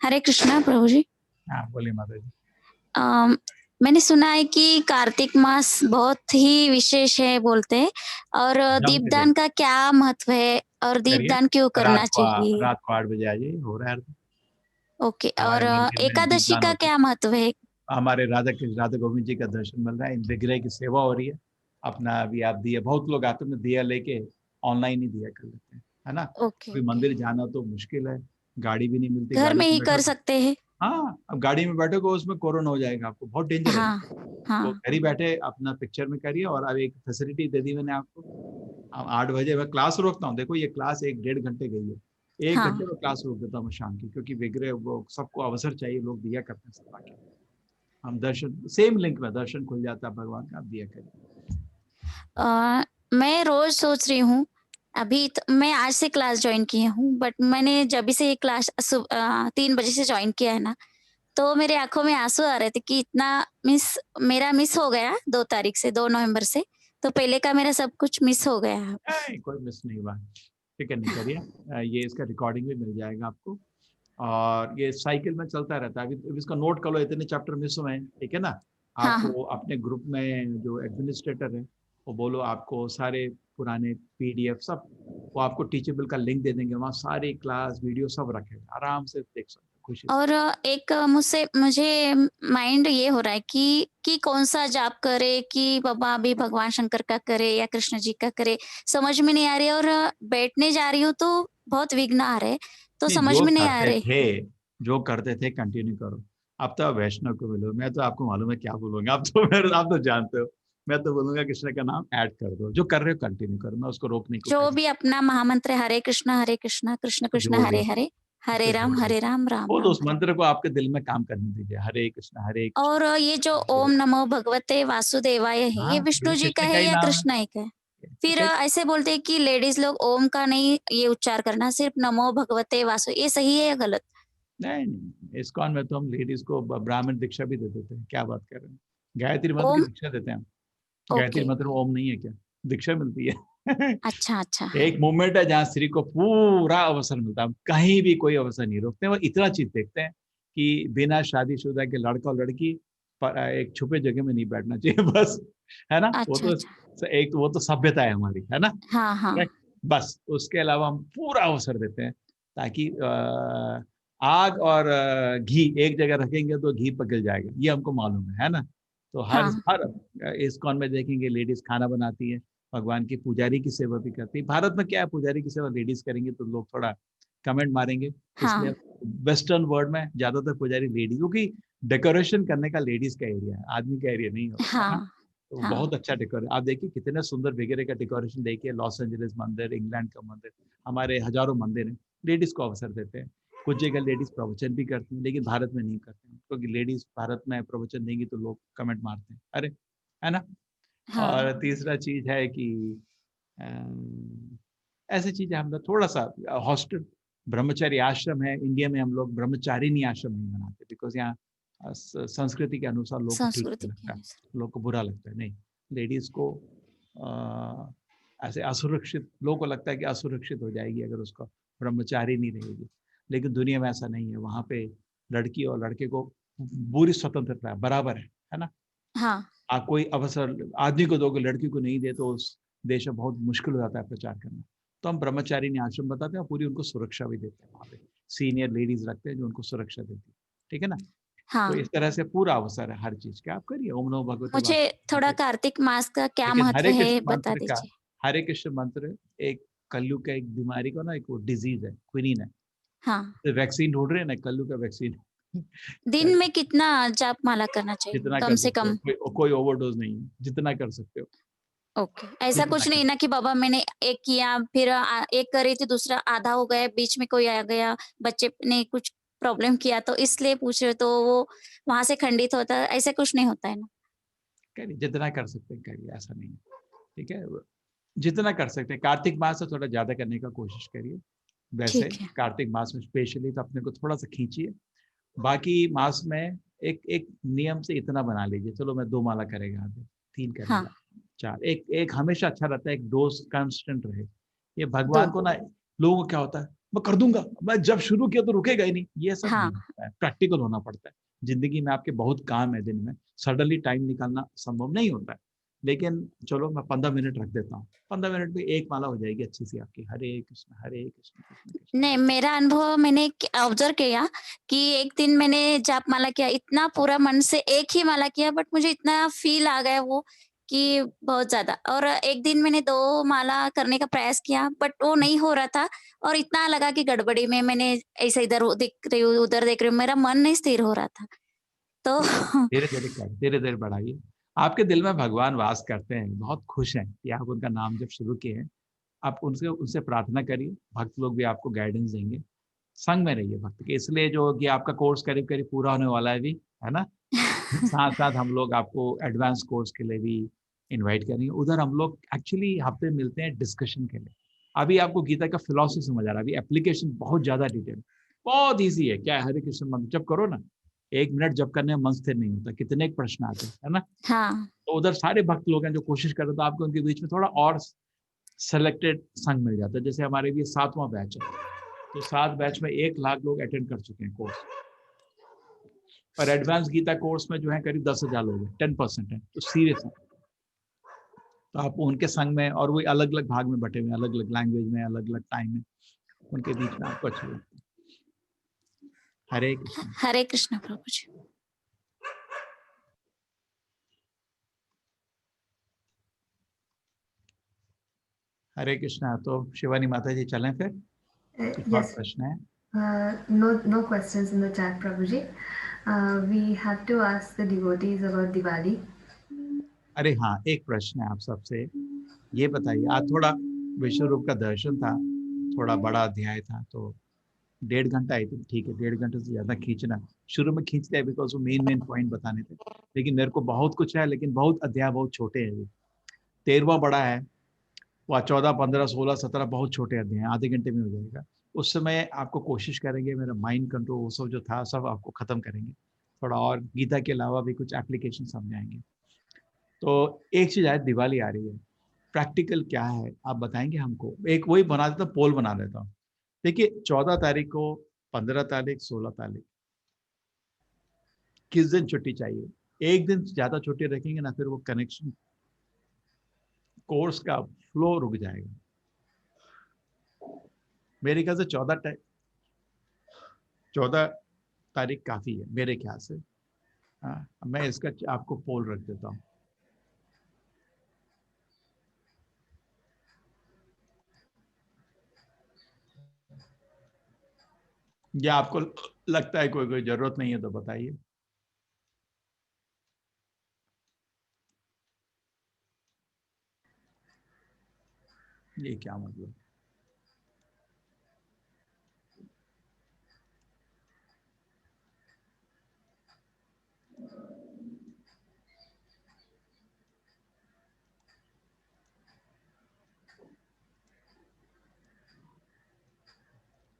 हरे कृष्णा प्रभु जी। हाँ बोलिए माता जी। मैंने सुना है कि कार्तिक मास बहुत ही विशेष है बोलते हैं, और दीपदान का क्या महत्व है, और दीपदान क्यों करना चाहिए? रात को 8 बजे आ जाइए, हो रहा है। ओके, और एकादशी का क्या महत्व है? हमारे राधा गोविंद जी का दर्शन मिल रहा है, विग्रह की सेवा हो रही है। अपना अभी आप दिया, बहुत लोग आते हैं दिया लेके ऑनलाइन ही दिया कर लेते हैं, है ना। कोई मंदिर जाना तो मुश्किल है, गाड़ी भी नहीं मिलती, घर में ही कर सकते हैं। हाँ, अब गाड़ी में बैठोगे उसमें कोरोना हो जाएगा, आपको बहुत डेंजर है। तो घर ही बैठे अपना पिक्चर में करिए। और अब एक फैसिलिटी दे दी मैंने आपको, 8 बजे मैं क्लास रोकता हूँ। देखो ये क्लास 1-1.5 घंटे गई है, 1 घंटे में क्लास रोक देता हूँ शाम की, क्योंकि विग्रह वो सबको अवसर चाहिए, लोग दिया करते हैं सब आके। हम दर्शन सेम लिंक में दर्शन खुल जाता है भगवान का, आप दिया करिए। मैं रोज सोच रही हूँ, अभी मैं आज से क्लास ज्वाइन किया हूँ, बट मैंने जब से ये क्लास 3 बजे से ज्वाइन किया है ना, तो मेरे आंखों में आंसू आ रहे थे कि इतना मेरा मिस हो गया 2 तारीख से, 2 नवंबर से। तो पहले का मेरा सब कुछ मिस हो गया। कोई मिस नहीं हुआ, फिक्र नहीं करिए, ये इसका रिकॉर्डिंग भी मिल जाएगा आपको। और ये साइकिल में चलता रहता है। अभी इसका नोट कर लो, इतने चैप्टर मिस हुए हैं, ठीक है ना। आपको अपने ग्रुप में जो एडमिनिस्ट्रेटर है वो बोलो, आपको सारे पुराने PDF सब वो आपको टीचेबल का लिंक दे देंगे, वहाँ सारी क्लास वीडियो सब रखेगा, आराम से देख सकते। और एक मुझे माइंड ये हो रहा है कि कौन सा जाप करे, कि बाबा अभी भगवान शंकर का करे या कृष्ण जी का करे, समझ में नहीं आ रही। और बैठने जा रही हूँ तो बहुत विघ्न आ रहे, तो समझ में नहीं आ रहे। जो करते थे कंटिन्यू करो। अब तो वैष्णव को मिलो, मैं तो आपको मालूम है क्या बोलूंगा, आप तो जानते हो। मैं तो बोलूंगा कृष्ण का नाम ऐड कर दो, जो कर रहे हो कंटिन्यू करो, मैं उसको रोकने की जो भी अपना महामंत्र है, हरे कृष्ण कृष्ण कृष्ण जो हरे भी हरे, हरे उसे राम राम वो तो राम उस मंत्र को आपके दिल में काम करने दीजिए, हरे कृष्ण और ये जो ओम नमो भगवते वासुदेवाय है, ये हाँ, विष्णु जी का कृष्ण का है ही या नाम है। कृष्ण एक है? फिर ठीक है। ऐसे बोलते हैं कि लेडीज लोग ओम का नहीं ये उच्चार करना, सिर्फ नमो भगवते वासु, ये सही है या गलत? नहीं, इस्कॉन में तो हम लेडीज को ब्राह्मण दीक्षा भी दे देते हैं, क्या बात कर रहे हैं। गायत्री मंत्र की ओम दीक्षा देते हैं हम। गायत्री ओके, मंत्र में ओम नहीं है क्या, दीक्षा मिलती है। अच्छा अच्छा, एक मूवमेंट है जहाँ स्त्री को पूरा अवसर मिलता है, कहीं भी कोई अवसर नहीं रोकते। वो इतना चीज देखते हैं कि बिना शादीशुदा के लड़का और लड़की एक छुपे जगह में नहीं बैठना चाहिए बस, है ना। वो अच्छा तो अच्छा, एक वो तो सभ्यता है हमारी, है ना। हाँ हाँ Correct? बस उसके अलावा हम पूरा अवसर देते हैं ताकि आग और घी एक जगह रखेंगे तो घी पकड़ जाएगा, ये हमको मालूम है ना। तो हर हाँ हर इस्कॉन में देखेंगे लेडीज खाना बनाती है, भगवान की पुजारी की सेवा भी करती है। भारत में क्या है, पुजारी की सेवा लेडीज करेंगे तो लोग थोड़ा कमेंट मारेंगे, इसलिए हाँ वेस्टर्न वर्ल्ड में ज्यादातर पुजारी लेडीज, क्योंकि डेकोरेशन करने का लेडीज का एरिया है, आदमी का एरिया नहीं होता है ना। हाँ तो हाँ बहुत अच्छा डेकोरेशन, आप देखिए कितने सुंदर वगैरह का डेकोरेशन देखिए, लॉस एंजलिस मंदिर, इंग्लैंड का मंदिर, हमारे हजारों मंदिर हैं, लेडीज को अवसर देते हैं। कुछ जगह लेडीज प्रवचन भी करती हैं, लेकिन भारत में नहीं करते हैं, क्योंकि लेडीज भारत में प्रवचन देंगी तो लोग कमेंट मारते हैं, अरे, है ना। और हाँ तीसरा चीज है कि अम, ऐसी चीजें हम लोग थोड़ा सा हॉस्टल ब्रह्मचारी आश्रम है इंडिया में, हम लोग ब्रह्मचारिणी आश्रम नहीं बनाते, बिकॉज यहाँ संस्कृति के अनुसार लोग को ठीक संस्कृति नहीं के लगता, अनुसार, लोग को बुरा लगता है। नहीं, लेडीज को ऐसे असुरक्षित, लोगों को लगता है कि असुरक्षित हो जाएगी अगर उसका ब्रह्मचारी नहीं रहेगी, लेकिन दुनिया में ऐसा नहीं है। वहाँ पे लड़की और लड़के को पूरी स्वतंत्रता है, बराबर है ना। हाँ आप कोई अवसर आदमी को दोगे, लड़की को नहीं दे तो उस देश में बहुत मुश्किल हो जाता है प्रचार करना। तो हम ब्रह्मचारिणी आश्रम बताते हैं और पूरी उनको सुरक्षा भी देते हैं, वहाँ पे सीनियर लेडीज रखते हैं जो उनको सुरक्षा देती है, ठीक है ना। तो हाँ। इस तरह से पूरा अवसर है हर चीज का, आप करिए ओम नमो भगवते मुझे थोड़ा वासुदेवाय। कार्तिक मास का क्या लेकिन महत्व हरे है कृष्ण बता मंत्र का, दीजिए। हरे कृष्ण मंत्र एक कलयुग का एक बीमारी को ना, एक वो डिजीज है, क्विनीन है, हाँ, तो वैक्सीन ढूंढ रहे हैं ना, कलयुग का वैक्सीन। दिन में कितना जाप माला करना चाहिए जितना कम कर से सकते हो, कम? कोई ओवरडोज नहीं है, जितना कर सकते हो ओके, ऐसा जितना कुछ कर। नहीं ना कि बाबा मैंने एक किया फिर एक कर रही थी दूसरा आधा हो गया, बीच में कोई आ गया, बच्चे ने कुछ प्रॉब्लम किया तो इसलिए पूछ रहे हो, तो वो वहां से खंडित होता है, ऐसा कुछ नहीं होता है ना? करिए जितना कर सकते हैं करिए, ऐसा नहीं है, ठीक है। जितना कर सकते हैं, कार्तिक मास से थोड़ा ज्यादा करने का कोशिश करिए। वैसे ठीक है। कार्तिक मास में स्पेशली तो अपने को थोड़ा सा खींचिए। बाकी मास में एक एक नियम से इतना बना लीजिए, चलो मैं 2 माला करेगा आगे, 3 हाँ, करेगा, 4, एक एक हमेशा अच्छा रहता है, एक डोज कांस्टेंट रहे। ये दो, भगवान को ना, लोगों को क्या होता है, मैं कर दूंगा, मैं जब शुरू किया तो रुकेगा ही नहीं, ये सब हाँ नहीं होता है। प्रैक्टिकल होना पड़ता है। जिंदगी में आपके बहुत काम है दिन में, सडनली टाइम निकालना संभव नहीं होता है। लेकिन चलो मैं 15 मिनट रख देता हूँ, 15 मिनट में एक माला हो जाएगी अच्छी सी आपकी, हरे कृष्ण कृष्ण कृष्ण। नहीं, मेरा अनुभव मैंने ऑब्जर्व किया कि एक दिन मैंने जाप माला किया, इतना पूरा मन से एक ही माला किया, बट मुझे इतना फील आ गया वो कि बहुत ज्यादा। और एक दिन मैंने 2 माला करने का प्रयास किया, बट वो नहीं हो रहा था, और इतना लगा कि गड़बड़ी में मैंने ऐसे इधर देख रही हूँ उधर देख रही हूँ, मेरा मन नहीं स्थिर हो रहा था तो धीरे धीरे कर, धीरे धीरे बढ़ाइए। आपके दिल में भगवान वास करते हैं, बहुत खुश हैं कि आप उनका नाम जब शुरू किए हैं। आप उनसे उनसे प्रार्थना करिए, भक्त लोग भी आपको गाइडेंस देंगे। संग में रहिए भक्त के, इसलिए जो कि आपका कोर्स करीब करीब पूरा होने वाला है भी, है ना। साथ साथ हम लोग आपको एडवांस कोर्स के लिए भी इनवाइट करेंगे। उधर हम लोग एक्चुअली हफ्ते में मिलते हैं डिस्कशन के लिए। अभी आपको गीता का फिलॉसफी समझ आ रहा है, अभी एप्लीकेशन बहुत ज्यादा डिटेल, बहुत ईजी है। क्या है, हरे कृष्ण मंत्र जब करो ना, 1 मिनट जब करने में मन स्थिर नहीं होता, कितने एक प्रश्न आते हैं, है ना। हाँ, तो उधर सारे भक्त लोग हैं जो कोशिश कर रहे हैं, तो आपको उनके बीच में थोड़ा और सेलेक्टेड संघ मिल जाता है। जैसे हमारे भी 7वां बैच है, तो 7 बैच में 1 लाख लोग अटेंड कर चुके हैं कोर्स। और एडवांस गीता कोर्स में जो है करीब 10,000 लोग हैं, 10% है, तो सीरियस है। तो आप उनके संग में, और वही अलग अलग भाग में बटे हुए, अलग अलग लैंग्वेज में, अलग अलग टाइम में, उनके बीच में आपको अच्छा लगता है। हरे कृष्ण। हरे कृष्ण प्रभु जी। हरे कृष्ण। तो शिवानी माता जी चलें फिर, कुछ और Yes. प्रश्न है? No questions in the chat, Prabhuji. We have to ask the devotees about Diwali. अरे हाँ, एक प्रश्न है आप सबसे, ये बताइए, आज थोड़ा विश्व रूप का दर्शन था, थोड़ा बड़ा अध्याय था, तो 1.5 घंटा आई थी, ठीक है, 1.5 घंटे से ज्यादा खींचना, शुरू में खींचते हैं बिकॉज वो मेन पॉइंट बताने थे, लेकिन मेरे को बहुत कुछ है, लेकिन बहुत अध्याय बहुत छोटे हैं। 13वां बड़ा है, वह 14, 15, 16, 17 बहुत छोटे अध्याय हैं, आधे घंटे में हो जाएगा। उस समय आपको कोशिश करेंगे, मेरा माइंड कंट्रोल वो सब जो था सब आपको खत्म करेंगे, थोड़ा और गीता के अलावा भी कुछ एप्लीकेशन समझाएंगे। तो एक चीज है, दिवाली आ रही है, प्रैक्टिकल क्या है आप बताएंगे हमको? एक वही बना देता, पोल बना देता हूँ। देखिए 14 तारीख को, 15 तारीख, 16 तारीख, किस दिन छुट्टी चाहिए? एक दिन ज्यादा छुट्टी रखेंगे ना, फिर वो कनेक्शन, कोर्स का फ्लो रुक जाएगा। मेरे ख्याल से 14 तारीख काफी है मेरे ख्याल से। हाँ, मैं इसका आपको पोल रख देता हूँ। या आपको लगता है कोई जरूरत नहीं है तो बताइए। ये क्या मतलब?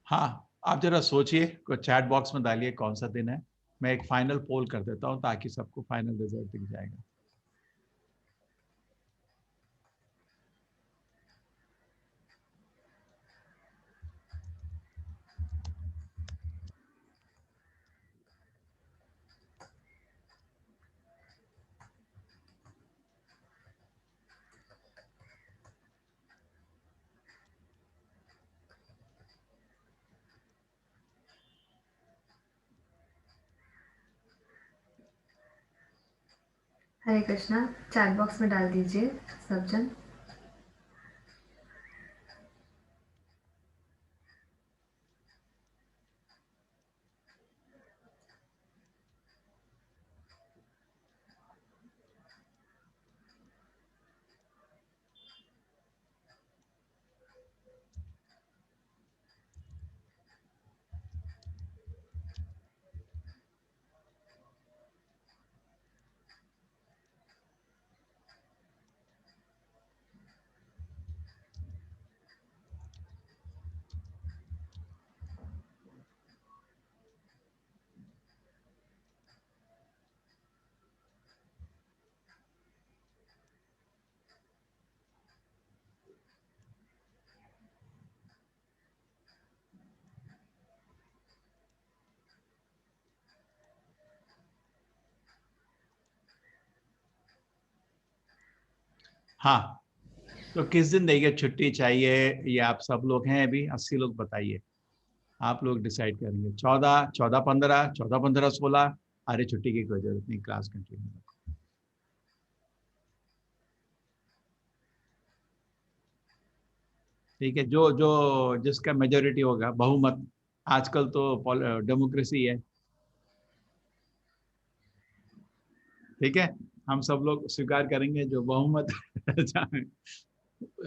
हाँ, आप जरा सोचिए, चैट बॉक्स में डालिए कौन सा दिन है, मैं एक फाइनल पोल कर देता हूँ ताकि सबको फाइनल रिजल्ट दिख जाएगा। हरे कृष्णा, चैट बॉक्स में डाल दीजिए सब जन। हाँ, तो किस दिन देंगे छुट्टी चाहिए? ये आप सब लोग हैं अभी 80 लोग, बताइए, आप लोग डिसाइड करेंगे। 14, 14, 15, 14, 15, 16। अरे छुट्टी की कोई जरूरत नहीं, क्लास कंटिन्यू। ठीक है, जो जो जिसका मेजोरिटी होगा, बहुमत, आजकल तो डेमोक्रेसी है, ठीक है, हम सब लोग स्वीकार करेंगे जो बहुमत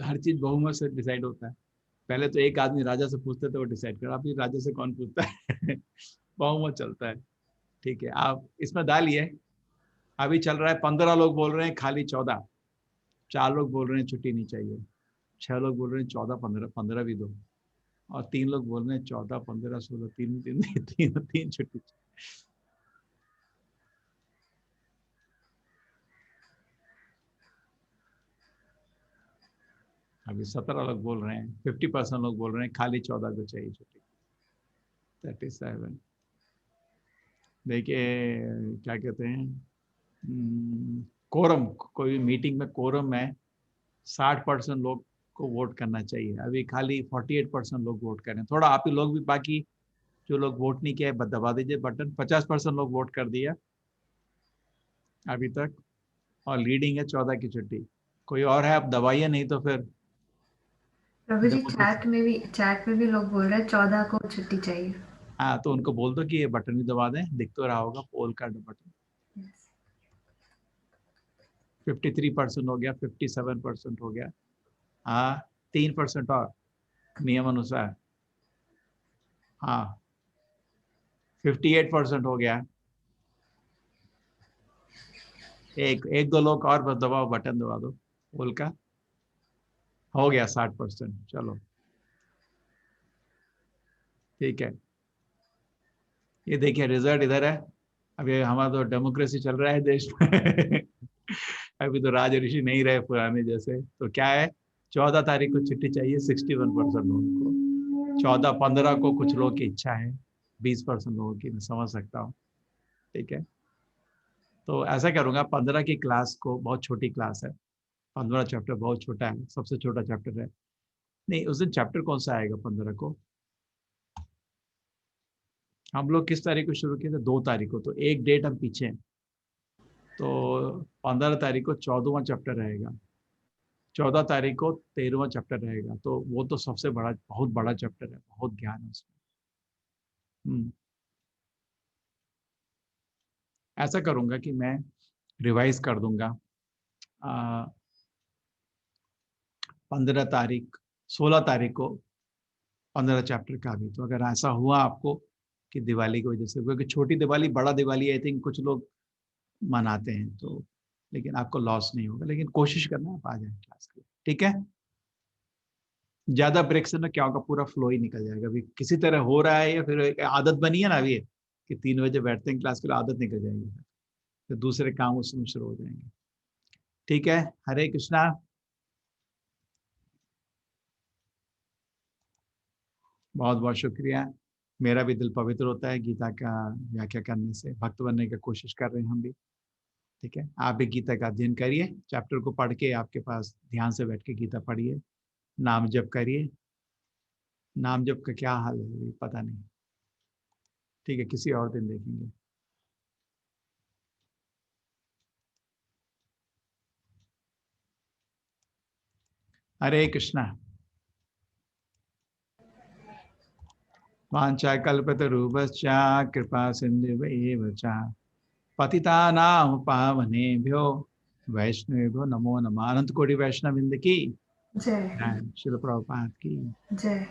हर चीज बहुमत से डिसाइड होता है। पहले तो एक आदमी राजा से पूछते थे, वो डिसाइड कर, अभी राजा से कौन पूछता है बहुमत चलता है। ठीक है, आप इसमें डालिए। अभी चल रहा है 15 लोग बोल रहे हैं खाली 14, 4 लोग बोल रहे हैं छुट्टी नहीं चाहिए, 6 लोग बोल रहे हैं 14, 15, 15 भी दो, और 3 लोग बोल रहे हैं 14, 15, 16, 3 3 3 3 छुट्टी। अभी 17 लोग बोल रहे हैं, 50% लोग बोल रहे हैं खाली 14 को चाहिए छुट्टी। 37। देखिए क्या कहते हैं, कोरम, कोई मीटिंग में कोरम में 60% लोग को वोट करना चाहिए, अभी खाली 48% लोग वोट करें। थोड़ा आप ही लोग भी, बाकी जो लोग वोट नहीं किए दबा दीजिए बटन। 50% लोग वोट कर दिया अभी तक, और लीडिंग है 14 की छुट्टी। कोई और है? आप दबाइए, नहीं तो फिर प्रभु जी, चैट में भी लोग बोल रहे हैं 14 को छुट्टी चाहिए। हाँ, तो उनको बोल दो कि ये बटन ही दबा दें, दिख तो रहा होगा पोल का बटन। 53% हो गया, 57% हो गया। हाँ 3% और नियम अनुसार। हाँ 58% हो गया। एक दो लोग और दबाओ, बटन दबा दो बोल का। हो गया 60%। चलो ठीक है, ये देखिए रिजल्ट इधर है। अभी हमारा तो डेमोक्रेसी चल रहा है देश में अभी तो राज ऋषि नहीं रहे पुराने जैसे। तो क्या है, 14 तारीख को चिट्ठी चाहिए 61% लोगों को, 14-15 को कुछ लोगों की इच्छा है, 20% लोगों की, मैं समझ सकता हूँ। ठीक है, तो ऐसा करूँगा 15 की क्लास को, बहुत छोटी क्लास है, 15 चैप्टर बहुत छोटा है, सबसे छोटा चैप्टर है। नहीं उस दिन चैप्टर कौन सा आएगा 15 को? हम लोग किस तारीख को शुरू किए थे? 2 तारीख को, तो एक डेट हम पीछे हैं। तो 15 तारीख को 14वां चैप्टर रहेगा, 14 तारीख को 13वां चैप्टर रहेगा। तो वो तो सबसे बड़ा, बहुत बड़ा चैप्टर है, बहुत ज्ञान है उसमें। ऐसा करूँगा कि मैं रिवाइज कर दूंगा 15 तारीख 16 तारीख को 15 चैप्टर का भी। तो अगर ऐसा हुआ आपको कि दिवाली की वजह से, क्योंकि छोटी दिवाली बड़ा दिवाली आई थिंक कुछ लोग मनाते हैं, तो लेकिन आपको लॉस नहीं होगा, लेकिन कोशिश करना आप आ जाए क्लास के लिए। ठीक है, ज्यादा ब्रेक से ना क्या होगा, पूरा फ्लो ही निकल जाएगा। अभी किसी तरह हो रहा है, या फिर एक आदत बनी है ना अभी कि 3 बजे बैठते हैं क्लास के लिए, आदत निकल जाएगी, तो दूसरे काम उसमें शुरू हो जाएंगे। ठीक है, हरे कृष्णा। बहुत बहुत शुक्रिया। मेरा भी दिल पवित्र होता है गीता का व्याख्या करने से, भक्त बनने की कोशिश कर रहे हैं हम भी। ठीक है, आप भी गीता का अध्ययन करिए, चैप्टर को पढ़ के आपके पास ध्यान से बैठ के गीता पढ़िए, नाम जप करिए। नाम जप का क्या हाल है पता नहीं, ठीक है, किसी और दिन देखेंगे। हरे कृष्णा। वाञ्छाकल्पतरुभ्यश्च कृपा सिन्धुभ्येव च पतितानां पावनेभ्यो वैष्णवेभ्यो नमो नमः। अनंत कोटि वैष्णववृंद की जय। श्रील प्रभुपाद की जय।